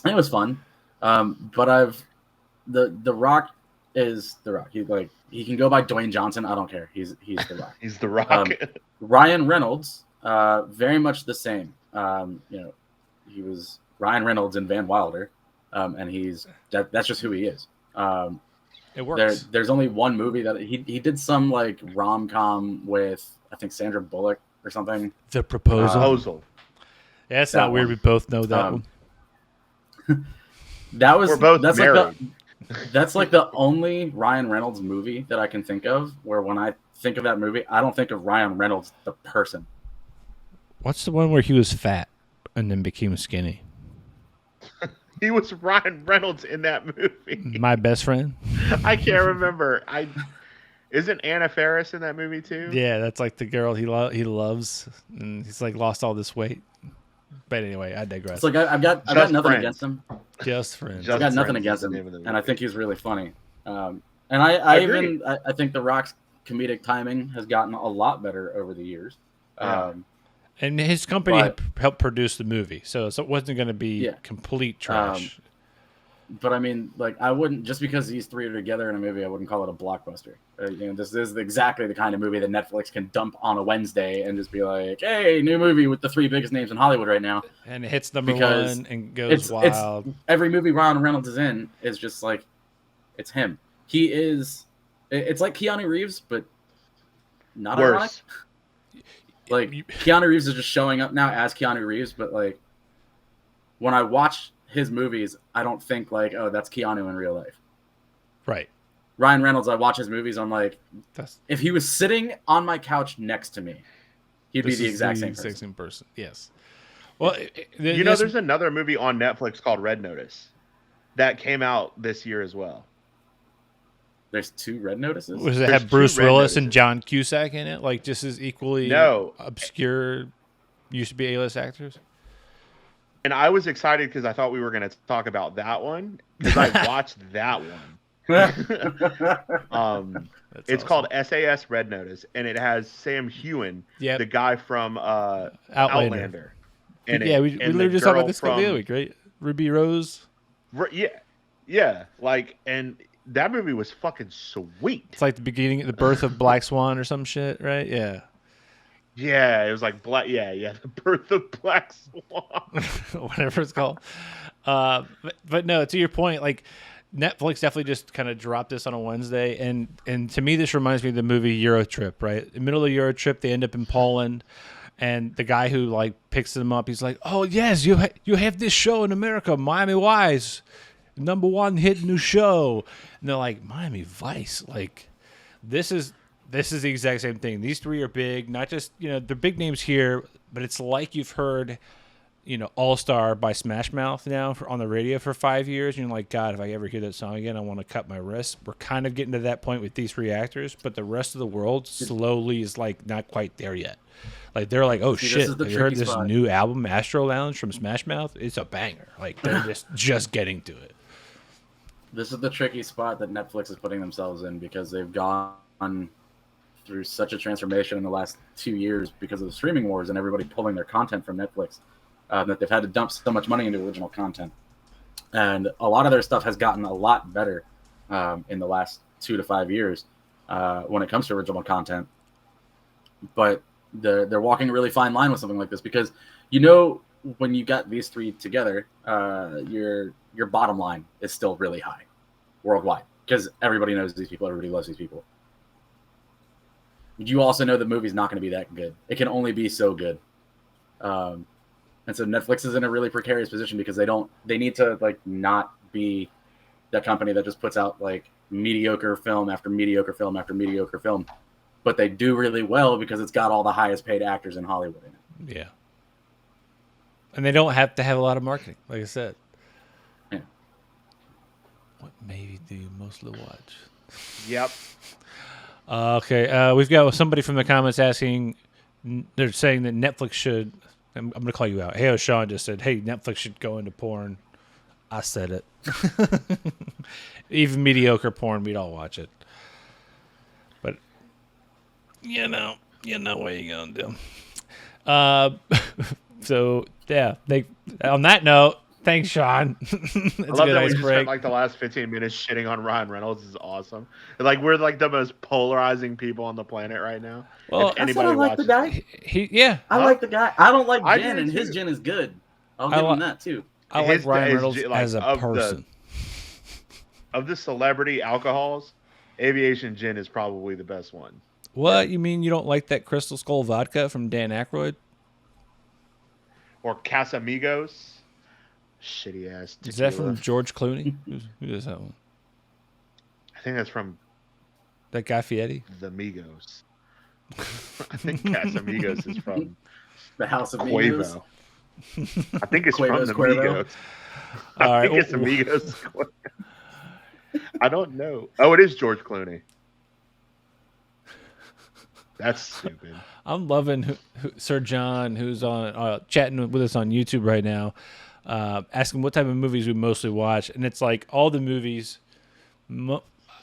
it was fun. But the Rock is The Rock. He can go by Dwayne Johnson. I don't care. He's The Rock. He's The Rock. Ryan Reynolds, very much the same. He was Ryan Reynolds in Van Wilder, and that's just who he is. It works. There's only one movie that he did some like rom-com with, I think, Sandra Bullock or something. The Proposal. Yeah, it's not That weird. one. We both know that one. We're both married. That's like the only Ryan Reynolds movie that I can think of where when I think of that movie, I don't think of Ryan Reynolds the person. What's the one where he was fat and then became skinny? He was Ryan Reynolds in that movie. My Best Friend? I can't remember. Isn't Anna Faris in that movie too? Yeah, that's like the girl he loves, and he's like lost all this weight. But anyway, I digress. It's like I've got nothing Friends. against him. Just Friends. Just I've got nothing Friends against is him, the name of the and I movie. think he's really funny. And I Agreed. think The Rock's comedic timing has gotten a lot better over the years. Yeah. And his company But- helped produce the movie, so it wasn't going to be Yeah. complete trash. But I mean, like, I wouldn't, just because these three are together in a movie, I wouldn't call it a blockbuster. This is exactly the kind of movie that Netflix can dump on a Wednesday and just be like, hey, new movie with the three biggest names in Hollywood right now. And it hits number Because one and goes wild. Every movie Ryan Reynolds is in is just like, it's him. It's like Keanu Reeves, but not ironic. Worse. Like, Keanu Reeves is just showing up now as Keanu Reeves, but like, when I watch his movies, I don't think like, oh, that's Keanu in real life. Right. Ryan Reynolds, I watch his movies, I'm like, That's if he was sitting on my couch next to me, he'd be this the is exact same exact person. same person. Yes. Well, There's another movie on Netflix called Red Notice that came out this year as well. There's two Red Notices? Was it There's have Bruce two Red Willis and Notices. John Cusack in it? Like just as equally No. obscure, used to be A-list actors. And I was excited because I thought we were going to talk about that one because I watched that one. That's It's awesome. called SAS Red Notice, and it has Sam Heughan, Yep. the guy from Outlander. Outlander. in Yeah, it, we and literally the just talked girl about this the other week, right? Ruby Rose. Yeah, like, and that movie was fucking sweet. It's like the beginning, the birth of Black Swan or some shit, right? Yeah. Yeah, it was like Black. Yeah, the birth of Black Swan. Whatever it's called. But no, to your point, like Netflix definitely just kind of dropped this on a Wednesday, and to me, this reminds me of the movie Euro Trip. Right, in the middle of Euro Trip, they end up in Poland, and the guy who like picks them up, he's like, "Oh yes, you have this show in America, Miami Vice, #1 hit new show," and they're like, "Miami Vice, like this is." This is the exact same thing. These three are big, not just, they're big names here, but it's like you've heard, All Star by Smash Mouth now on the radio for 5 years. And you're like, God, if I ever hear that song again, I want to cut my wrist. We're kind of getting to that point with these three actors, but the rest of the world slowly is like not quite there yet. Like they're like, oh See, this shit, is the have you heard tricky this spot. new album, Astro Lounge from Smash Mouth? It's a banger. Like they're just getting to it. This is the tricky spot that Netflix is putting themselves in because they've gone through such a transformation in the last 2 years because of the streaming wars and everybody pulling their content from Netflix, that they've had to dump so much money into original content. And a lot of their stuff has gotten a lot better in the last 2 to 5 years when it comes to original content. But they're walking a really fine line with something like this because, when you got these three together, your bottom line is still really high worldwide because everybody knows these people, everybody loves these people. you also know the movie's not going to be that good. It can only be so good. And so Netflix is in a really precarious position because they need to like not be that company that just puts out like mediocre film after mediocre film after mediocre film, but they do really well because it's got all the highest paid actors in Hollywood in it. Yeah. And they don't have to have a lot of marketing, like I said. Yeah. What movie do you mostly watch? Yep. Okay, we've got somebody from the comments asking. They're saying that Netflix should. I'm going to call you out. Hey, Sean just said, "Hey, Netflix should go into porn." I said it. Even mediocre porn, we'd all watch it. But you know what you gonna do. So yeah, on that note, thanks, Sean. That's I love a good that we ice just break. spent like the last 15 minutes shitting on Ryan Reynolds. This is awesome. Like we're like the most polarizing people on the planet right now. Well, If That's anybody what I like the watches, guy. Yeah, I like the guy. I don't like I Jen, do and his too. Jen is good. I'll I give li- him that too. I his like Ryan is Reynolds like, as a of person. of the celebrity alcohols, Aviation Gin is probably the best one. What, you mean you don't like that Crystal Skull vodka from Dan Aykroyd? Or Casamigos, shitty ass. Is that tequila. from George Clooney? Who does that one? I think that's from That Guy Fieri? the Migos. I think Casamigos is from The House of Migos. Quavo. I think it's from Quavo's the Quavo. Migos. All I right. think it's Amigos. I don't know. Oh, it is George Clooney. That's stupid. I'm loving Sir John, who's on chatting with us on YouTube right now, asking what type of movies we mostly watch, and it's like all the movies. You know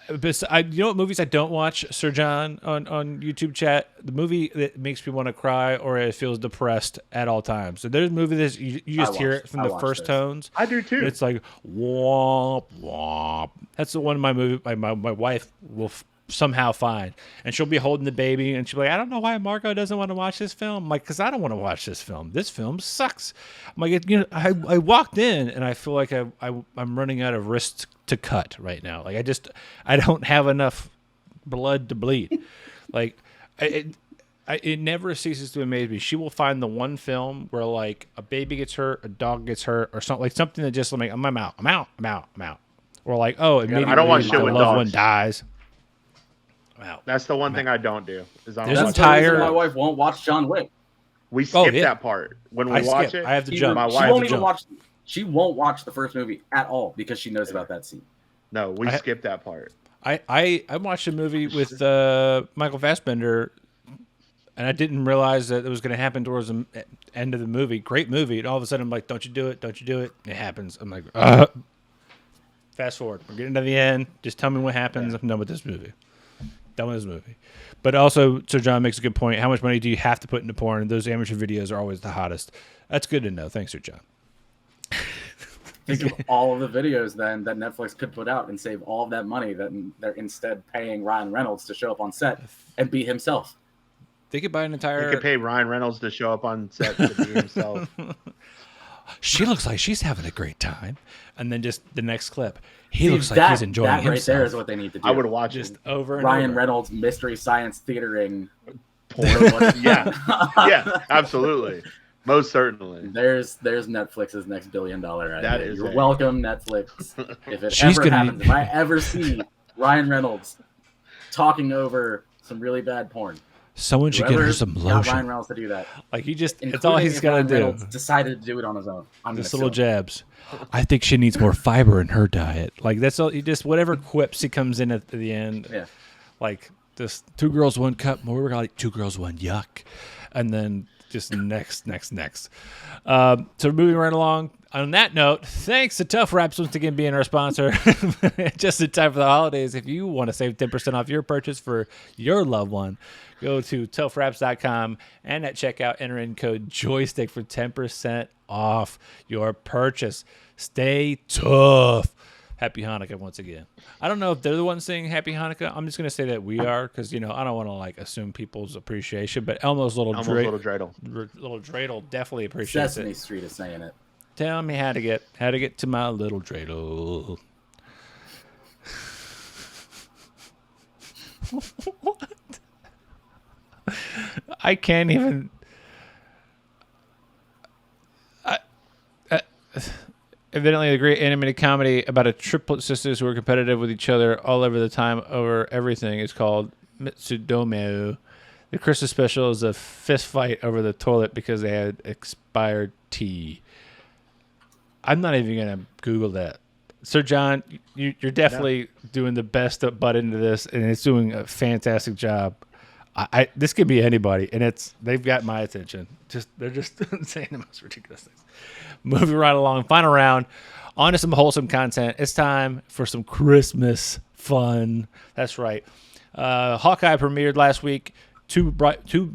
what movies I don't watch, Sir John, on YouTube chat? The movie that makes me want to cry or it feels depressed at all times. So there's a movie that you just hear it from the first tones. I do too. It's like womp womp. That's the one my movie my wife will somehow find, and she'll be holding the baby, and she'll be like, I don't know why Marco doesn't want to watch this film. I'm like, because I don't want to watch this film. This film sucks. I'm like, I walked in and I feel like I'm running out of wrist to cut right now. Like I don't have enough blood to bleed. Like it never ceases to amaze me. She will find the one film where like a baby gets hurt, a dog gets hurt, or something that just like I'm out. Or like, oh, immediately I don't want my shit with loved dogs. one dies. I'm out. That's the one thing I don't do. Is I don't There's watch That's the reason entire- my wife won't watch John Wick. We skip yeah. that part when we I watch skip. it. I have to She jump. My won't- wife She won't to even jump. watch. She won't watch the first movie at all because she knows about that scene. No, we I- skip that part. I watched a movie with Michael Fassbender, and I didn't realize that it was going to happen towards the end of the movie. Great movie, and all of a sudden I'm like, "Don't you do it? Don't you do it?" And it happens. I'm like, Fast forward. We're getting to the end. Just tell me what happens. I'm done with this movie. Done with this movie. But also, Sir John makes a good point. How much money do you have to put into porn? And those amateur videos are always the hottest. That's good to know. Thanks, Sir John. Think of all of the videos then that Netflix could put out and save all of that money that they're instead paying Ryan Reynolds to show up on set and be himself. They could buy an You entire. could pay Ryan Reynolds to show up on set to be himself. She looks like she's having a great time, and then just the next clip, he See, looks like that- he's enjoying that right himself. there is what they need to do. I would watch Just it. over and Ryan over. Reynolds mystery science theatering. Porn. Yeah, yeah, absolutely, most certainly. There's Netflix's next $1 billion idea. That is You're it. welcome, Netflix. If it She's ever gonna- happens, if I ever see Ryan Reynolds talking over some really bad porn, Someone should get her whoever some got Ryan lotion. Reynolds to do that. Like he just, it's including all he's if got to Ryan do. Reynolds decided to do it on his own. I'm Just gonna little sue him. jabs. I think she needs more fiber in her diet. Like that's all. He just whatever quips he comes in at the end. Yeah. Like this 2 girls 1 cup. More we're like 2 girls 1 yuck, and then just next. So moving right along. On that note, thanks to Tough Wraps once again being our sponsor. Just in time for the holidays, if you want to save 10% off your purchase for your loved one, go to toughwraps.com and at checkout enter in code Joystick for 10% off your purchase. Stay tough. Happy Hanukkah once again. I don't know if they're the ones saying Happy Hanukkah. I'm just going to say that we are because, I don't want to like assume people's appreciation, but Elmo's little Dreidel. little dreidel definitely appreciates Sesame it. Street is saying it. Tell me how to get to my little dreidel. What? I can't even. Evidently, a great animated comedy about a triplet sisters who are competitive with each other all over the time over everything is called Mitsudomo. The Christmas special is a fist fight over the toilet because they had expired tea. I'm not even going to Google that. Sir John, you're definitely doing the best to butt into this, and it's doing a fantastic job. This could be anybody, and they've got my attention. They're just saying the most ridiculous things. Moving right along, final round. On to some wholesome content. It's time for some Christmas fun. That's right. Hawkeye premiered last week. Two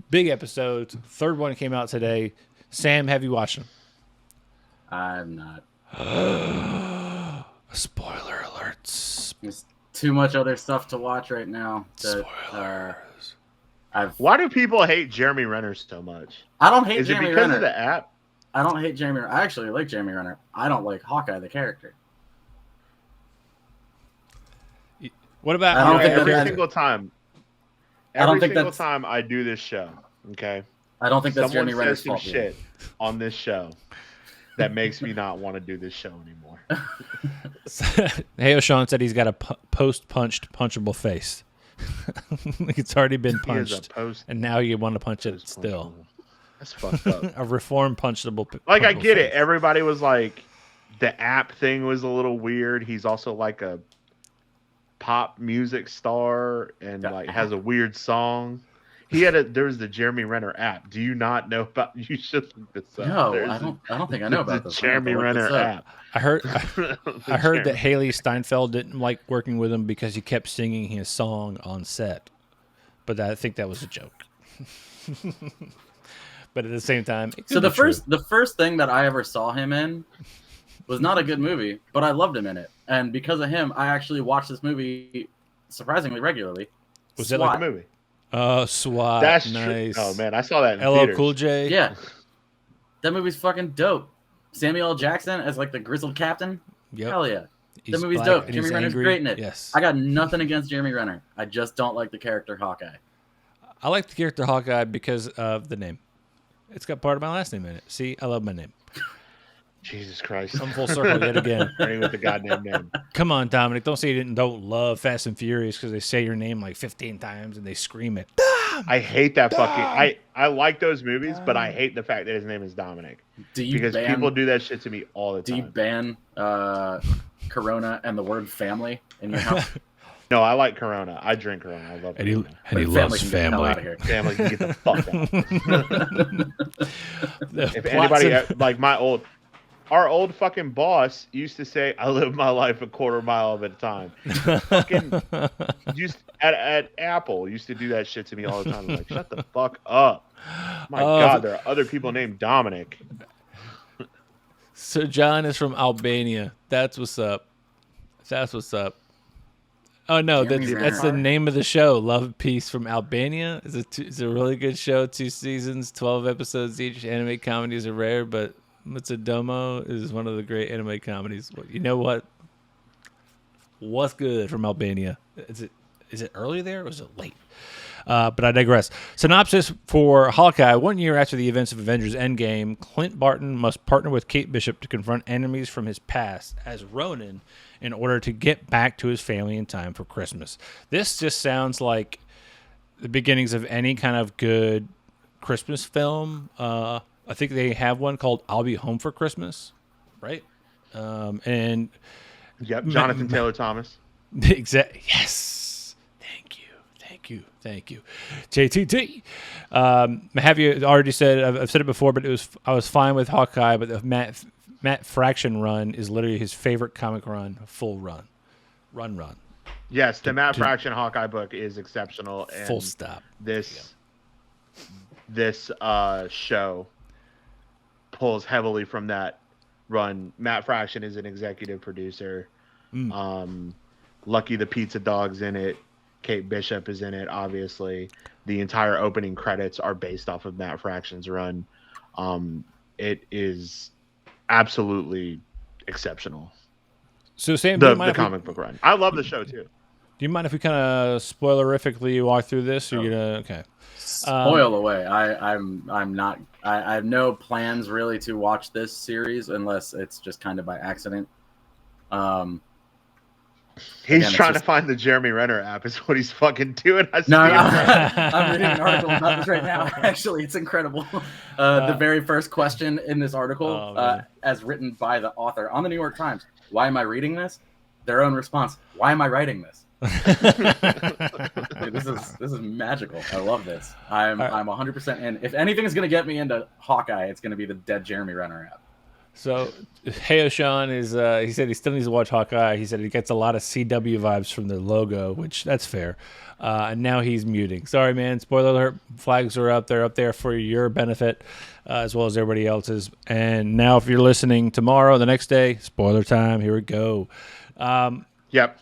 big episodes. Third one came out today. Sam, have you watched them? I'm not. Spoiler alerts. There's too much other stuff to watch right now. Spoilers. Why do people hate Jeremy Renner so much? I don't hate Is Jeremy it because Renner. of the app? I don't hate Jeremy. I actually like Jeremy Renner. I don't like Hawkeye the character. What about I don't think every that- single time? I don't Every think single that's- time I do this show, okay? I don't think that's Someone Jeremy says Renner's some fault. shit on this show that makes me not want to do this show anymore. Hey, O'Shawn said he's got a post-punched punchable face. It's already been He is a punched, post- and now you want to punch it still. That's fucked up. A reformed punchable. Like, I punchable get it. face. Everybody was like, the app thing was a little weird. He's also like a pop music star and like has a weird song. There was the Jeremy Renner app. Do you not know about? You should look this up. No, There's I don't think I know about the this. Jeremy Renner app. I heard The that Haley Steinfeld didn't like working with him because he kept singing his song on set, but I think that was a joke. But at the same time, it So could the be true. first thing that I ever saw him in was not a good movie, but I loved him in it, and because of him, I actually watched this movie surprisingly regularly. Was it SWAT. like movie. SWAT. That's nice. true. Oh man, I saw that in LL theaters. Cool J. Yeah, that movie's fucking dope. Samuel L. Jackson as like the grizzled captain. Yep. Hell yeah, He's that movie's black dope. and Jeremy he's Renner's angry. great in it. Yes. I got nothing against Jeremy Renner. I just don't like the character Hawkeye. I like the character Hawkeye because of the name. It's got part of my last name in it. See, I love my name. Jesus Christ. I'm full circle yet again. Starting with the goddamn name. Come on, Dominic. Don't say you don't love Fast and Furious because they say your name like 15 times and they scream it. I hate that fucking. I like those movies, but I hate the fact that his name is Dominic Do you because ban, people do that shit to me all the Do you time. ban Corona and the word family in your house? No, I like Corona. I drink Corona. I love Corona. And he But loves can get the hell family. out of here. Family can get the fuck out. The If plots anybody and- like our old fucking boss used to say, "I live my life a quarter mile at a time." Fucking used at Apple used to do that shit to me all the time. I'm like, shut the fuck up. My God, there are other people named Dominic. So John is from Albania. That's what's up. That's what's up. Oh no, Jeremy that's the Renner. name of the show. Love and Peace from Albania. It's a really good show. 2 seasons, 12 episodes each. Anime comedies are rare, but Mitsudomo is one of the great anime comedies. You know what? What's good from Albania? Is it early there or is it late? But I digress. Synopsis for Hawkeye. 1 year after the events of Avengers Endgame, Clint Barton must partner with Kate Bishop to confront enemies from his past as Ronin in order to get back to his family in time for Christmas. This just sounds like the beginnings of any kind of good Christmas film. I think they have one called I'll Be Home for Christmas, right? And Yep, Jonathan Taylor Thomas. exactly. Yes. Thank you. JTT. Have you already said? I've said it before, but I was fine with Hawkeye, but the Matt Fraction run is literally his favorite comic run, full run. Yes, the Matt Fraction Hawkeye book is exceptional. And Full stop. This show pulls heavily from that run. Matt Fraction is an executive producer. Lucky the Pizza Dog's in it. Kate Bishop is in it, obviously. The entire opening credits are based off of Matt Fraction's run. It is absolutely exceptional. So Sam, The comic book run. I love the show too. Do you mind if we kind of spoilerifically walk through this? Or Oh. you gonna okay? Spoil away. I'm not. I have no plans really to watch this series unless it's just kind of by accident. He's Again, it's trying just- to find the Jeremy Renner app. Is what he's fucking doing. I see No, him. I'm reading an article about this right now. Actually, it's incredible. The very first question in this article, man. as written by the author on the New York Times, why am I reading this? Their own response, why am I writing this? Dude, this is magical. I love this. I'm 100% in. If anything is going to get me into Hawkeye, it's going to be the dead Jeremy Renner app. So, Hey Sean is he said he still needs to watch Hawkeye. He said he gets a lot of CW vibes from the logo, which that's fair. And now he's muting. Sorry, man. Spoiler alert. Flags are up there for your benefit, as well as everybody else's. And now, if you're listening tomorrow, the next day, spoiler time. Here we go. Yep.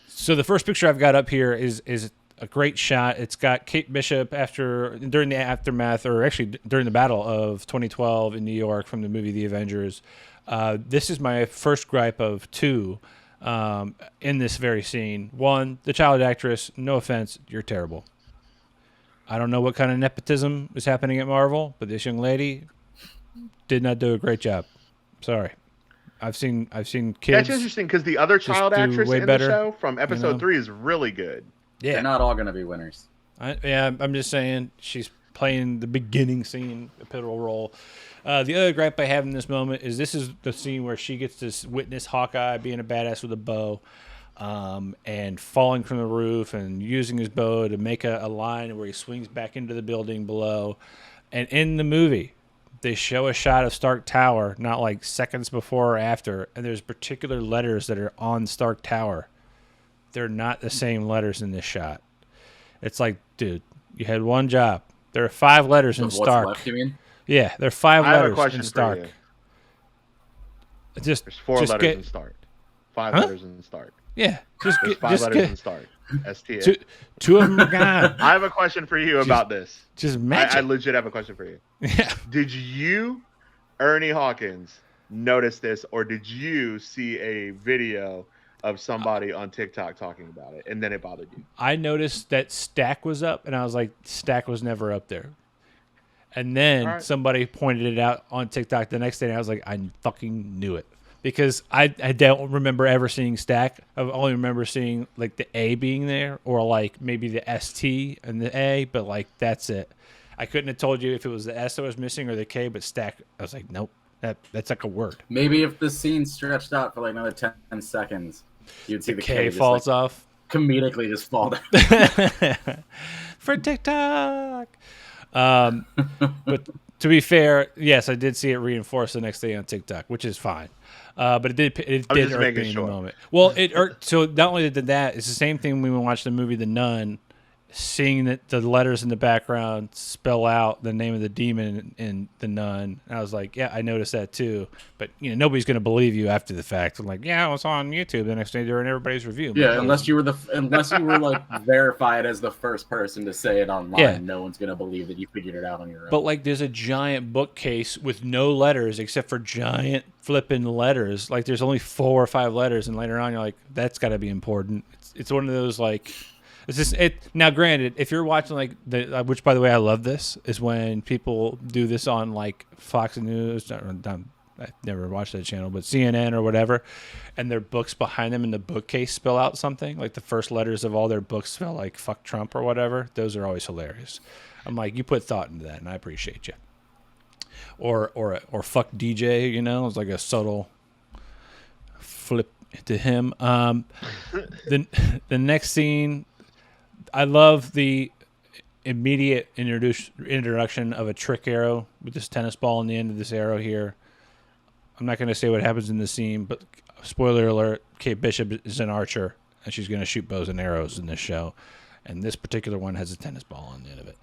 So the first picture I've got up here is a great shot. It's got Kate Bishop during the aftermath, or actually during the battle of 2012 in New York from the movie The Avengers. This is my first gripe of two in this very scene. One, the child actress, no offense, you're terrible. I don't know what kind of nepotism is happening at Marvel, but this young lady did not do a great job. Sorry. I've seen kids. That's interesting because the other just child do actress way in better, the show from episode know? 3 is really good. Yeah. They're not all going to be winners. I'm just saying she's playing the beginning scene, a pivotal role. The other gripe I have in this moment is this is the scene where she gets to witness Hawkeye being a badass with a bow, and falling from the roof and using his bow to make a line where he swings back into the building below. And in the movie, they show a shot of Stark Tower, not like seconds before or after, and there's particular letters that are on Stark Tower. They're not the same letters in this shot. It's like, dude, you had one job. There are 5 letters in What's Stark. left, you mean? Yeah, there are 5 I have a letters question in for Stark. you. Just There's 4 just letters get, in Stark. 5 Huh? letters in Stark. Yeah, just There's get 5 just letters in get Stark. STA. two of them are gone. I have a question for you about this. Just I magic. legit have a question for you. Yeah. Did you, Ernie Hawkins, notice this, or did you see a video of somebody on TikTok talking about it, and then it bothered you? I noticed that Stack was up, and I was like, Stack was never up there. And then All right. somebody pointed it out on TikTok the next day, and I was like, I fucking knew it. Because I don't remember ever seeing Stack. I only remember seeing, like, the A being there, or, like, maybe the ST and the A, but, like, that's it. I couldn't have told you if it was the S that was missing or the K, but Stack, I was like, nope, that's like a word. Maybe if the scene stretched out for like another 10 seconds, you'd see the K K falls just, like, off. comedically just fall down. For TikTok. But to be fair, yes, I did see it reinforced the next day on TikTok, which is fine. But it did I'm irk just me making in sure. the moment. Well, it irked. So not only did that, it's the same thing when we watched the movie The Nun, seeing that the letters in the background spell out the name of the demon in The Nun. And I was like, yeah, I noticed that too. But nobody's going to believe you after the fact. I'm like, yeah, it was on YouTube the next day during everybody's review. Yeah, unless you were like verified as the first person to say it online, Yeah. no one's gonna believe that you figured it out on your own. But like, there's a giant bookcase with no letters except for giant flipping letters. Like, there's only 4 or 5 letters, and later on, you're like, that's got to be important. It's one of those like, it's just it. Now, granted, if you're watching like which by the way, I love this is when people do this on like Fox News. I've never watched that channel, but CNN or whatever, and their books behind them in the bookcase spell out something like the first letters of all their books spell like "fuck Trump" or whatever. Those are always hilarious. I'm like, you put thought into that, and I appreciate you. Or fuck DJ, it's like a subtle flip to him. The next scene, I love the immediate introduction of a trick arrow with this tennis ball on the end of this arrow here. I'm not going to say what happens in the scene, but spoiler alert, Kate Bishop is an archer, and she's going to shoot bows and arrows in this show. And this particular one has a tennis ball on the end of it.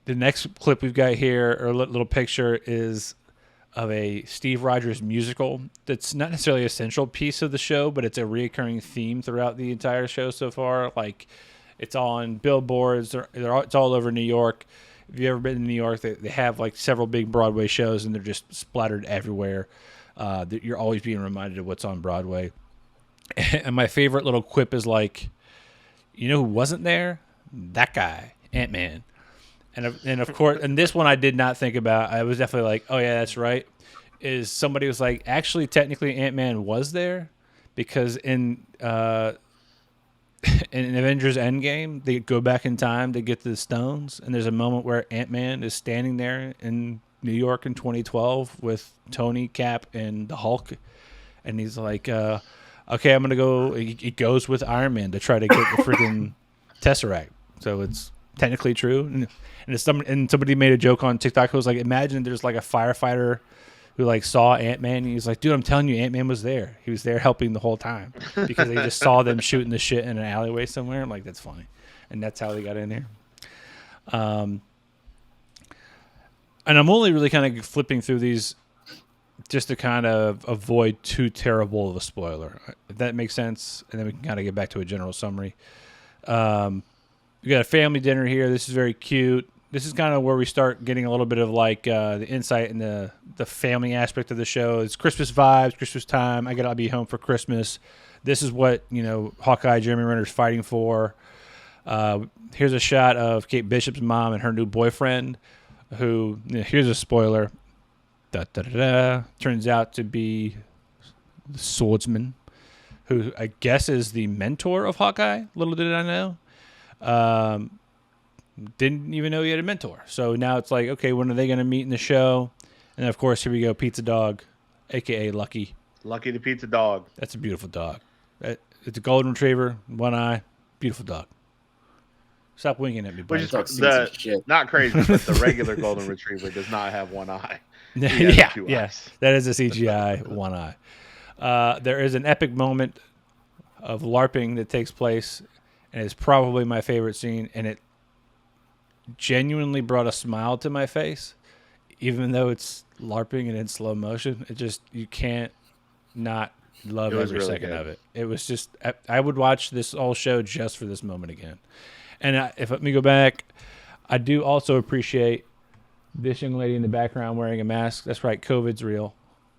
The next clip we've got here, or little picture, is of a Steve Rogers musical that's not necessarily a central piece of the show, but it's a reoccurring theme throughout the entire show so far. Like, it's on billboards. It's all over New York. If you've ever been to New York, they have like several big Broadway shows, and they're just splattered everywhere. You're always being reminded of what's on Broadway. And my favorite little quip is like, you know who wasn't there? That guy, Ant-Man. And of course, and this one I did not think about. I was definitely like, oh yeah, that's right. Is somebody was like, actually, technically, Ant-Man was there because in Avengers Endgame, they go back in time to get the stones, and there's a moment where Ant-Man is standing there in New York in 2012 with Tony, Cap, and the Hulk, and he's like, okay, I'm gonna go. He goes with Iron Man to try to get the freaking Tesseract. So it's technically true. And somebody made a joke on TikTok who was like, imagine there's like a firefighter who like saw Ant-Man and he's like, dude, I'm telling you, Ant-Man was there. He was there helping the whole time because they just saw them shooting the shit in an alleyway somewhere. I'm like, that's funny. And that's how they got in there. And I'm only really kind of flipping through these just to kind of avoid too terrible of a spoiler, if that makes sense. And then we can kind of get back to a general summary. We got a family dinner here. This is very cute. This is kind of where we start getting a little bit of like the insight in the family aspect of the show. It's Christmas vibes, Christmas time. I'll be home for Christmas. This is what, Hawkeye, Jeremy Renner's fighting for. Here's a shot of Kate Bishop's mom and her new boyfriend, who, here's a spoiler, turns out to be the swordsman, who I guess is the mentor of Hawkeye. Little did I know. Didn't even know he had a mentor. So now it's like, okay, when are they going to meet in the show? And of course, here we go, Pizza Dog, a.k.a. Lucky. Lucky the pizza dog. That's a beautiful dog. It's a golden retriever, one eye, beautiful dog. Stop winking at me, buddy. Which is not crazy, but the regular golden retriever does not have one eye. Yeah, that is a CGI one eye. There is an epic moment of LARPing that takes place, and it's probably my favorite scene, and it genuinely brought a smile to my face, even though it's LARPing and in slow motion. You can't not love every really second of it. It was just, I would watch this whole show just for this moment again. And if let me go back, I do also appreciate this young lady in the background wearing a mask. That's right, COVID's real.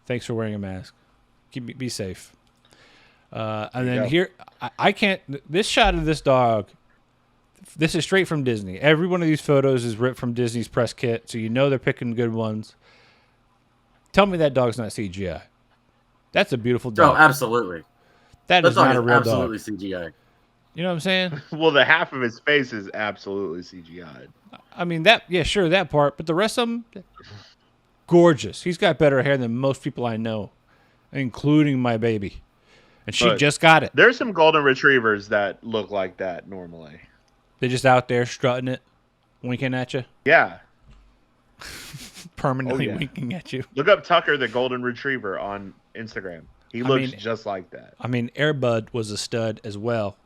Thanks for wearing a mask. Be safe. And then here, I can't. This shot of this dog, this is straight from Disney. Every one of these photos is ripped from Disney's press kit, so they're picking good ones. Tell me that dog's not CGI. That's a beautiful dog. Oh, absolutely. That is not a real absolutely dog. CGI. You know what I'm saying? Well, the half of his face is absolutely CGI. I mean, that part, but the rest of them, gorgeous. He's got better hair than most people I know, including my baby. And she just got it. There's some golden retrievers that look like that normally. They're just out there strutting it, winking at you. Yeah. Permanently winking at you. Look up Tucker the golden retriever on Instagram. He looks just like that. I mean, Airbud was a stud as well.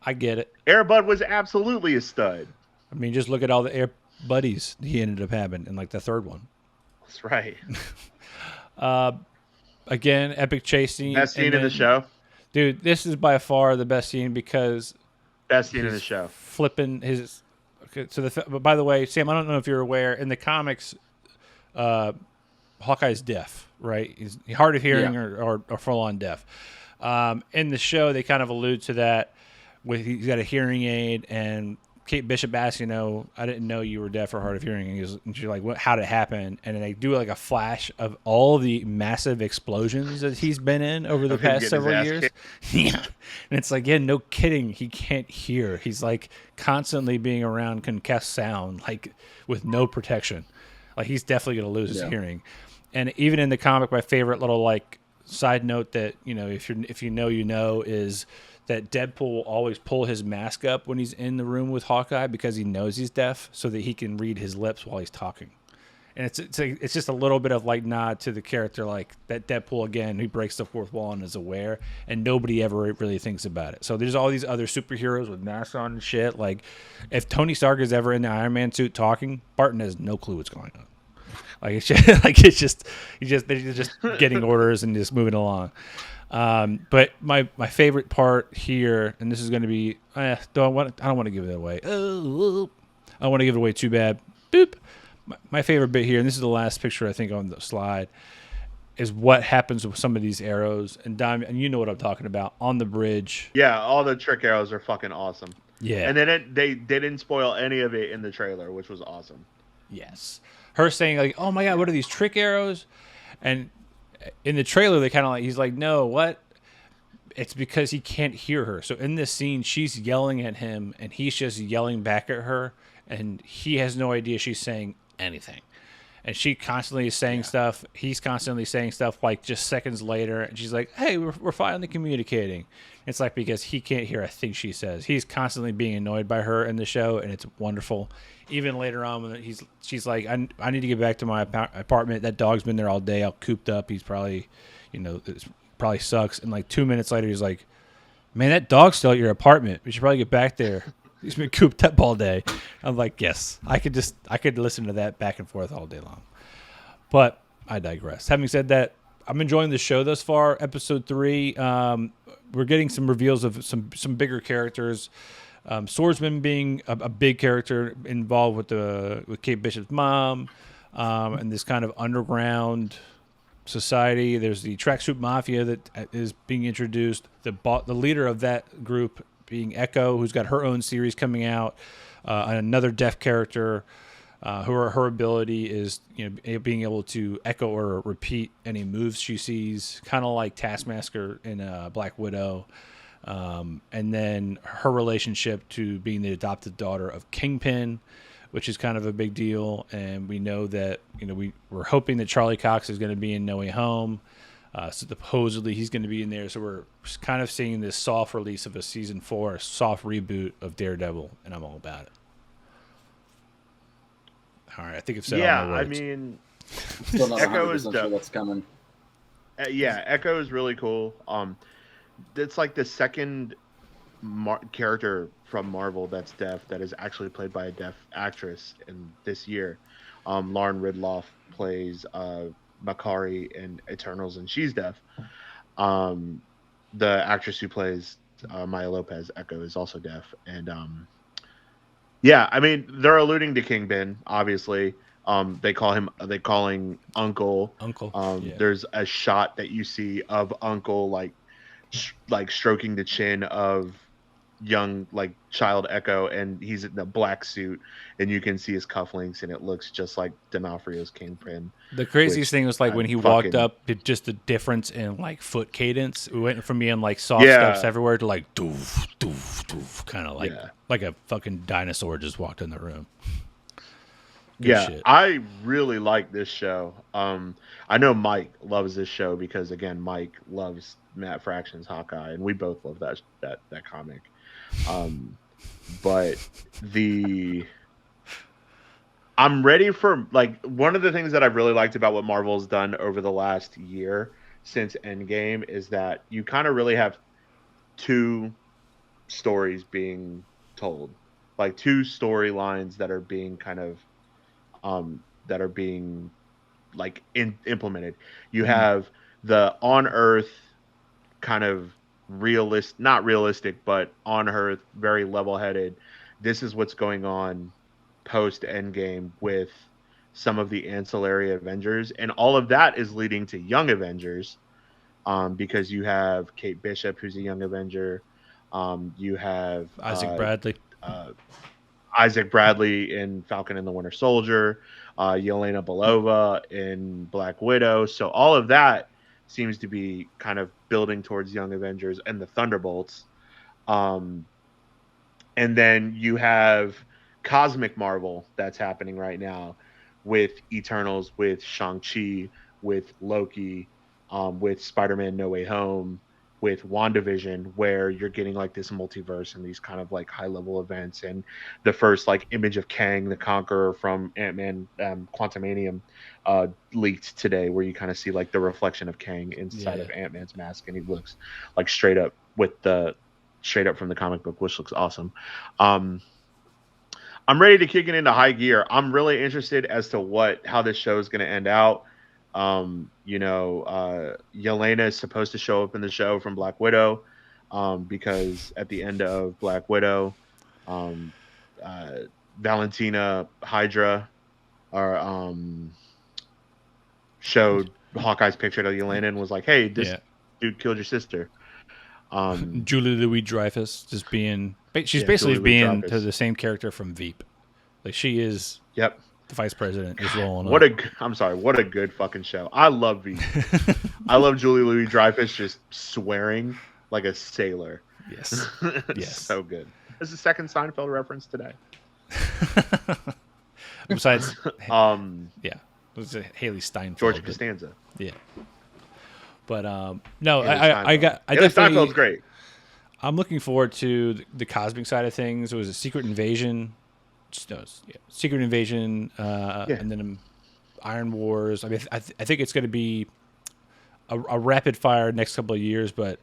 I get it. Airbud was absolutely a stud. I mean, just look at all the Air Buddies he ended up having in like the third one. That's right. Again, epic chase scene. Best scene in the show. Dude, this is by far the best scene because best scene in the show. Flipping his. Okay, so but by the way, Sam, I don't know if you're aware. In the comics, Hawkeye's deaf, right? He's hard of hearing or full on deaf. In the show, they kind of allude to that. He's got a hearing aid, and Kate Bishop asks, I didn't know you were deaf or hard of hearing. And she's like, how'd it happen? And then they do like a flash of all the massive explosions that he's been in over the past several years. Yeah. And it's like, no kidding. He can't hear. He's like constantly being around concussed sound, like with no protection. Like he's definitely going to lose his hearing. And even in the comic, my favorite little like side note that, if you know, is that Deadpool will always pull his mask up when he's in the room with Hawkeye because he knows he's deaf, so that he can read his lips while he's talking. And it's just a little bit of like nod to the character, like that Deadpool again, who breaks the fourth wall and is aware, and nobody ever really thinks about it. So there's all these other superheroes with masks on and shit. Like if Tony Stark is ever in the Iron Man suit talking, Barton has no clue what's going on. They're just getting orders and just moving along. But my favorite part here, and this is going to be, I don't want to give it away. I don't want to give it away too bad. Boop. My favorite bit here, and this is the last picture I think on the slide, is what happens with some of these arrows. And and you know what I'm talking about, on the bridge. Yeah, all the trick arrows are fucking awesome. Yeah. And then they didn't spoil any of it in the trailer, which was awesome. Yes. Her saying like, "Oh my god, what are these trick arrows?" And in the trailer, they kind of like, he's like, "No, what?" It's because he can't hear her. So in this scene, she's yelling at him, and he's just yelling back at her, and he has no idea she's saying anything. And she constantly is saying stuff. He's constantly saying stuff like just seconds later, and she's like, "Hey, we're finally communicating." It's like because he can't hear a thing she says. He's constantly being annoyed by her in the show, and it's wonderful. Even later on, when she's like, I need to get back to my apartment. That dog's been there all day, all cooped up. He's probably, it probably sucks." And like 2 minutes later, he's like, "Man, that dog's still at your apartment. We should probably get back there. He's been cooped up all day." I'm like, yes, I could listen to that back and forth all day long. But I digress. Having said that, I'm enjoying the show thus far. Episode 3, we're getting some reveals of some bigger characters. Swordsman being a big character involved with Kate Bishop's mom, and this kind of underground society. There's the Tracksuit Mafia that is being introduced. The leader of that group being Echo, who's got her own series coming out. Another deaf character, her ability is being able to echo or repeat any moves she sees, kind of like Taskmaster in Black Widow. And then her relationship to being the adopted daughter of Kingpin, which is kind of a big deal. And we know that we're hoping that Charlie Cox is going to be in No Way Home. So supposedly he's going to be in there. So we're kind of seeing this soft release of a season 4, a soft reboot of Daredevil, and I'm all about it. All right, I think I've said all my words. I mean, Still not Echo is 100% dope. sure what's coming. Echo is really cool. It's like the second character from Marvel that's deaf that is actually played by a deaf actress in this year. Lauren Ridloff plays Makari in Eternals, and she's deaf. The actress who plays Maya Lopez, Echo, is also deaf. And I mean, they're alluding to Kingpin, obviously. They calling Uncle. There's a shot that you see of Uncle like stroking the chin of young child Echo, and he's in a black suit, and you can see his cufflinks, and it looks just like D'Onofrio's Kingpin. The craziest thing was when he walked up, just the difference in foot cadence. We went from being soft steps everywhere to doof doof doof, kind of like a fucking dinosaur just walked in the room. Good shit. I really like this show. I know Mike loves this show because again, Mike loves Matt Fraction's Hawkeye, and we both love that comic. But I'm ready for one of the things that I've really liked about what Marvel's done over the last year since Endgame is that you kind of really have two stories being told, two storylines that are being kind of implemented. You have the on Earth kind of not realistic, but on Earth, very level-headed. This is what's going on post Endgame with some of the ancillary Avengers, and all of that is leading to Young Avengers, because you have Kate Bishop, who's a Young Avenger. You have Isaac Bradley in Falcon and the Winter Soldier, Yelena Belova in Black Widow. So all of that seems to be kind of building towards Young Avengers and the Thunderbolts. And then you have Cosmic Marvel that's happening right now with Eternals, with Shang-Chi, with Loki, with Spider-Man No Way Home, with WandaVision, where you're getting this multiverse and these kind of high-level events. And the first image of Kang the Conqueror from Ant-Man Quantumanium leaked today, where you kind of see the reflection of Kang inside of Ant-Man's mask, and he looks straight up from the comic book, which looks awesome. I'm ready to kick it into high gear. I'm really interested as to how this show is going to end out. Yelena is supposed to show up in the show from Black Widow, because at the end of Black Widow, Valentina Hydra showed Hawkeye's picture that Yelena was like, "Hey, this Yeah. dude killed your sister." Julie Louis Dreyfus just being, she's Yeah, basically Julie being Louis-Dreyfus. to the same character from Veep. Like she is Yep. the vice president just rolling What up. I'm sorry. What a good fucking show. I love V. I love Julie Louis Dreyfus just swearing like a sailor. Yes. It's Yes. so good. This is the second Seinfeld reference today. Besides, Yeah, it was Haley Steinfeld. George but- Costanza. Yeah. But no, Haley I Haley definitely. Steinfeld's great. I'm looking forward to the cosmic side of things. It was a Secret Invasion, Secret Invasion, and then Iron Wars. I mean, I think it's going to be a rapid fire next couple of years, but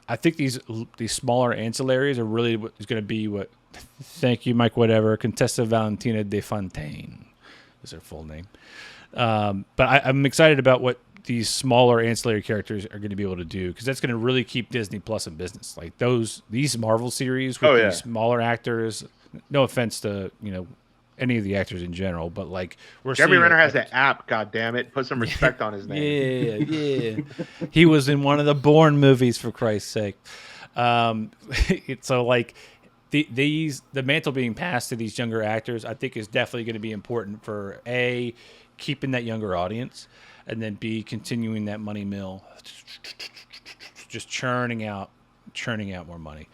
I think these smaller ancillaries are really what is going to be what. Thank you, Mike. Whatever. Contessa Valentina de Fontaine is her full name. But I'm excited about what these smaller ancillary characters are going to be able to do, because that's going to really keep Disney Plus in business. Like these Marvel series with these smaller actors. No offense to any of the actors in general, but like Jeremy seeing Renner has an app. God damn it! Put some respect on his name. Yeah. He was in one of the Bourne movies, for Christ's sake. So like the mantle being passed to these younger actors, I think is definitely going to be important for A, keeping that younger audience, and then B, continuing that money mill, just churning out more money.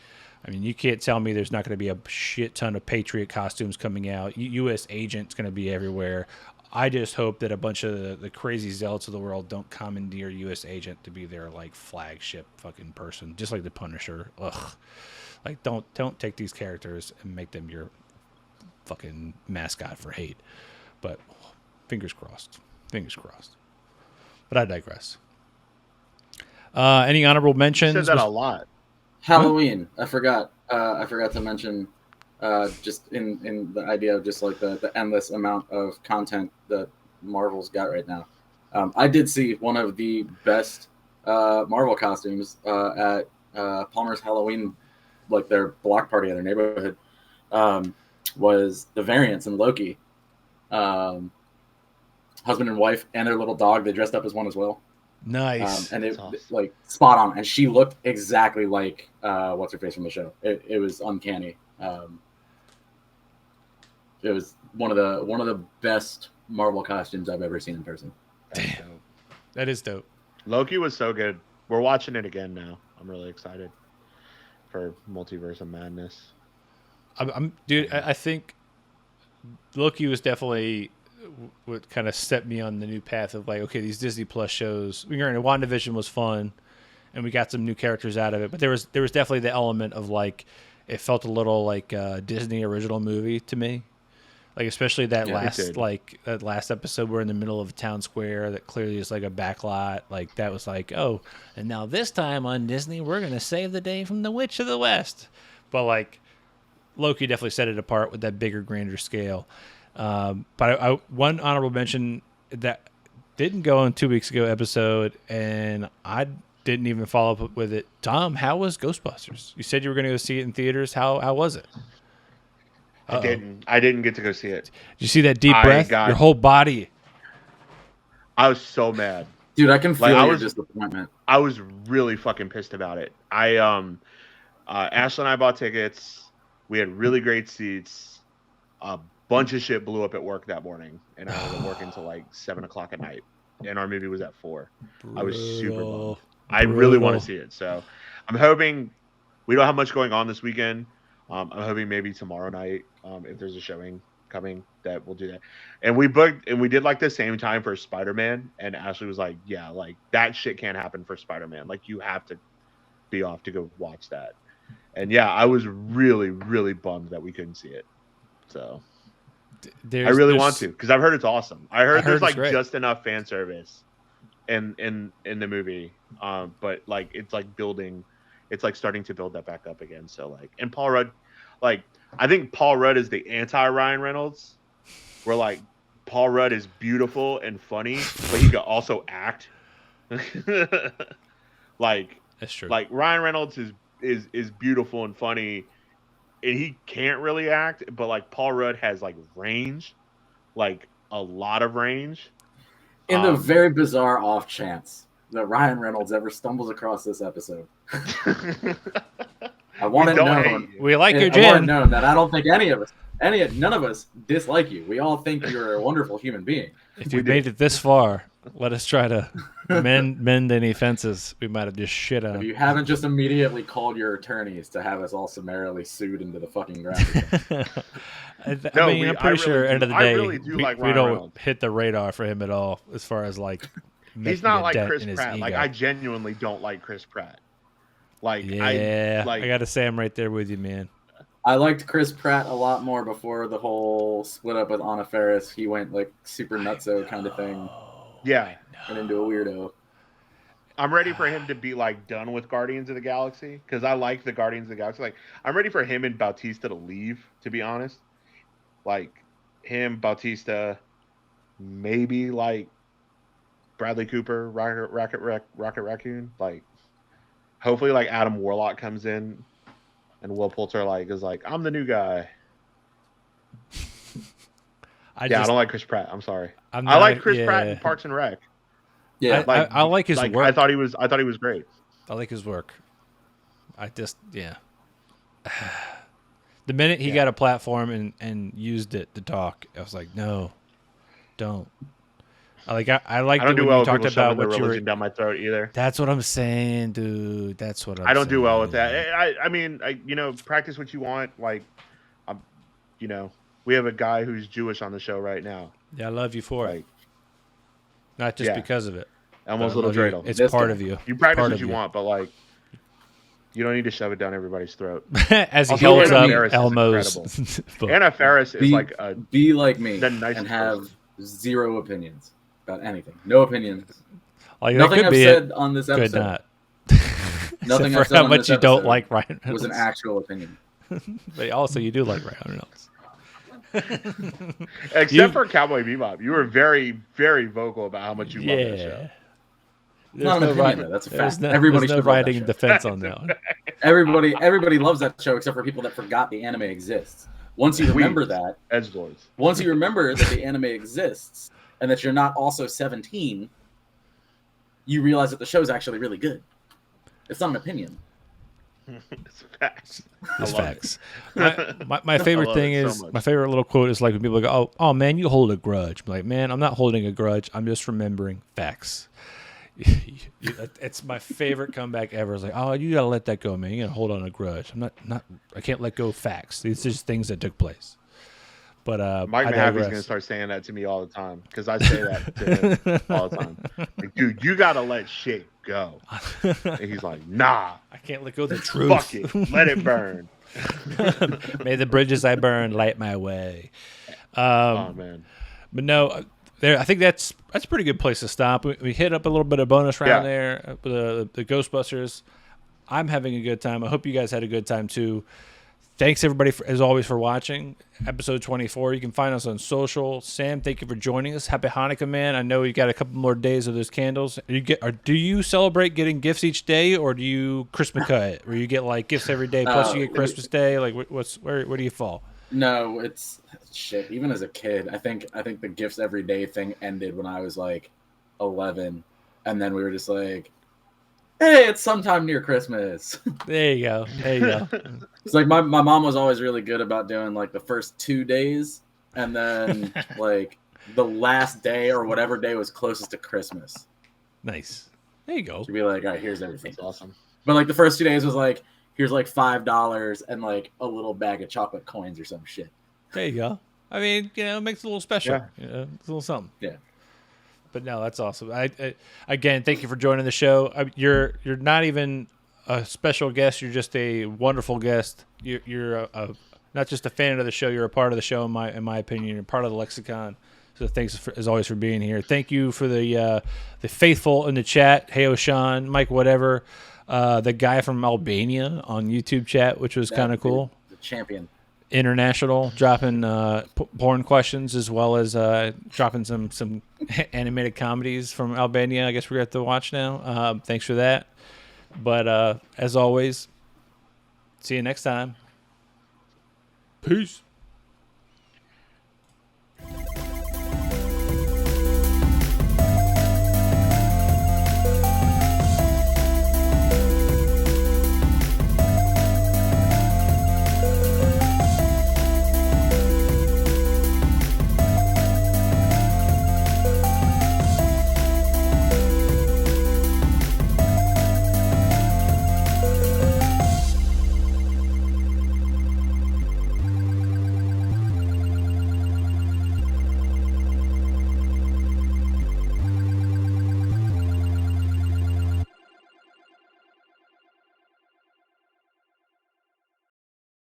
I mean, you can't tell me there's not going to be a shit ton of Patriot costumes coming out. U.S. Agent's going to be everywhere. I just hope that a bunch of the crazy zealots of the world don't commandeer U.S. Agent to be their like flagship fucking person, just like the Punisher. Ugh. Like, don't take these characters and make them your fucking mascot for hate. But fingers crossed. But I digress. Any honorable You mentions? said that a lot. Halloween. I forgot to mention, just in the idea of just like the endless amount of content that Marvel's got right now. I did see one of the best Marvel costumes at Palmer's Halloween, like their block party in their neighborhood, was the variants in Loki. Husband and wife and their little dog, they dressed up as one as well. Nice. And it awesome. like spot on, and she looked exactly like what's her face from the show. It was uncanny. It was one of the best Marvel costumes I've ever seen in person. Damn. That is dope. Loki was so good. We're watching it again now. I'm really excited for Multiverse of Madness. Dude, I think Loki was definitely what kind of set me on the new path of like, okay, these Disney Plus shows. WandaVision was fun, and we got some new characters out of it. But there was definitely the element of like, it felt a little like a Disney original movie to me. Like especially that last episode, we're in the middle of a town square that clearly is like a backlot. Like that was like, oh, and now this time on Disney, we're gonna save the day from the Witch of the West. But like, Loki definitely set it apart with that bigger, grander scale. But one honorable mention that didn't go on 2 weeks ago episode, and I didn't even follow up with it. Tom, how was Ghostbusters? You said you were going to go see it in theaters. How was it? I didn't get to go see it. Did you see that deep breath? Your whole body. I was so mad. Dude, I can feel your disappointment. I was really fucking pissed about it. Ashley and I bought tickets. We had really great seats. A bunch of shit blew up at work that morning, and I was at work until like 7:00 at night. And our movie was at 4. I was super bummed. I really want to see it, so I'm hoping we don't have much going on this weekend. I'm hoping maybe tomorrow night, if there's a showing coming, that we'll do that. And we booked, and we did like the same time for Spider-Man. And Ashley was like, "Yeah, like that shit can't happen for Spider-Man. Like you have to be off to go watch that." And yeah, I was really, really bummed that we couldn't see it. So I really want to, because I've heard it's awesome. I heard there's like just enough fan service in the movie, but like it's like building. It's like starting to build that back up again. So like, and Paul Rudd, like I think Paul Rudd is the anti Ryan Reynolds, where like Paul Rudd is beautiful and funny, but he could also act. Like that's true. Like Ryan Reynolds is beautiful and funny, and he can't really act. But like Paul Rudd has like range, like a lot of range. In the very bizarre off chance that Ryan Reynolds ever stumbles across this episode, I want it known. We like your I want it gin. known that I don't think none of us dislike you. We all think you're a wonderful human being. If you made it this far, let us try to mend any fences we might have just shit If on. you haven't just immediately called your attorneys to have us all summarily sued into the fucking ground. I mean, I'm pretty sure end of the day, really do like we Ryan don't Reynolds. hit the radar for him at all as far as like He's making not a like dent Chris in his Pratt. Like ego. I genuinely don't like Chris Pratt. Like Yeah, I I gotta say I'm right there with you, man. I liked Chris Pratt a lot more before the whole split up with Anna Faris. He went like super nutso kind of thing yeah. and into a weirdo. I'm ready for him to be like done with Guardians of the Galaxy because I like the Guardians of the Galaxy. Like I'm ready for him and Bautista to leave. To be honest, like him, Bautista, maybe like Bradley Cooper, Rocket Raccoon. Like hopefully like Adam Warlock comes in and Will Poulter like is like I'm the new guy. I don't like Chris Pratt. I'm sorry. I like Chris Pratt in Parks and Rec. Yeah, I like his work. I thought he was great. I like his work. The minute he got a platform and used it to talk, I was like, no, don't. I don't do well you with talked people about shoving their what you were. religion down my throat either. That's what I'm saying, dude. That's what I'm saying. I don't do well with that. I mean, practice what you want. Like, we have a guy who's Jewish on the show right now. Yeah, I love you for it. Like, Not just because of it. Elmo's little dreidel. It's part of you. You practice what you want, but like, you don't need to shove it down everybody's throat. As he Also, holds Anna up Faris is Elmo's book. Anna Faris is like a be like me the nicest and have person. zero opinions about anything. No opinions. Like, Nothing could I've be said on this Could episode not. Nothing Except I've for said how on much this you don't episode like Ryan Reynolds. was an actual opinion. But also, you do like Ryan Reynolds. Except for Cowboy Bebop, you were very, very vocal about how much you love that show. Not an opinion, though. That's a fact. Everybody there's no should love that writing show. defense on that one. Everybody loves that show except for people that forgot the anime exists. Once you remember that, edgelords. Once you remember that the anime exists and that you're not also 17, you realize that the show is actually really good. It's not an opinion. It's facts. It's facts. My favorite thing is much. my favorite little quote is like when people go, "Oh man, you hold a grudge." I'm like, man, I'm not holding a grudge. I'm just remembering facts. It's my favorite comeback ever. It's like, oh, you gotta let that go, man. You gotta hold on a grudge. I can't let go of facts. These are just things that took place. But Mike Mahaffey's gonna start saying that to me all the time because I say that to him all the time. Like, dude, you gotta let shit go. And he's like, nah. I can't let go of the truth. Fuck it. Let it burn. May the bridges I burn light my way. Oh man. But no, I think that's a pretty good place to stop. We hit up a little bit of bonus round there, the Ghostbusters. I'm having a good time. I hope you guys had a good time too. Thanks everybody as always for watching episode 24. You can find us on social. Sam, thank you for joining us. Happy Hanukkah, man. I know you got a couple more days of those candles. Do you celebrate getting gifts each day, or do you Christmas cut, where you get like gifts every day plus you get Christmas Day? Like where do you fall? No, it's shit. Even as a kid, I think the gifts every day thing ended when I was like 11, and then we were just like, hey, it's sometime near Christmas. There you go. It's like my mom was always really good about doing like the first 2 days, and then like the last day or whatever day was closest to Christmas. Nice. There you go. She'd be like, all right, here's everything. That's awesome. But like the first 2 days was like, here's like $5 and like a little bag of chocolate coins or some shit. There you go. I mean, it makes it a little special. Yeah. It's a little something. Yeah. But no, that's awesome. I again, thank you for joining the show. You're not even a special guest. You're just a wonderful guest. You're not just a fan of the show. You're a part of the show, in my opinion. You're part of the lexicon. So thanks as always for being here. Thank you for the faithful in the chat. Hey, Oshan, Mike, whatever. The guy from Albania on YouTube chat, which was kind of cool. The champion. International, dropping porn questions as well as dropping some animated comedies from Albania. I guess we're going to have to watch now. Thanks for that. But as always, see you next time. Peace.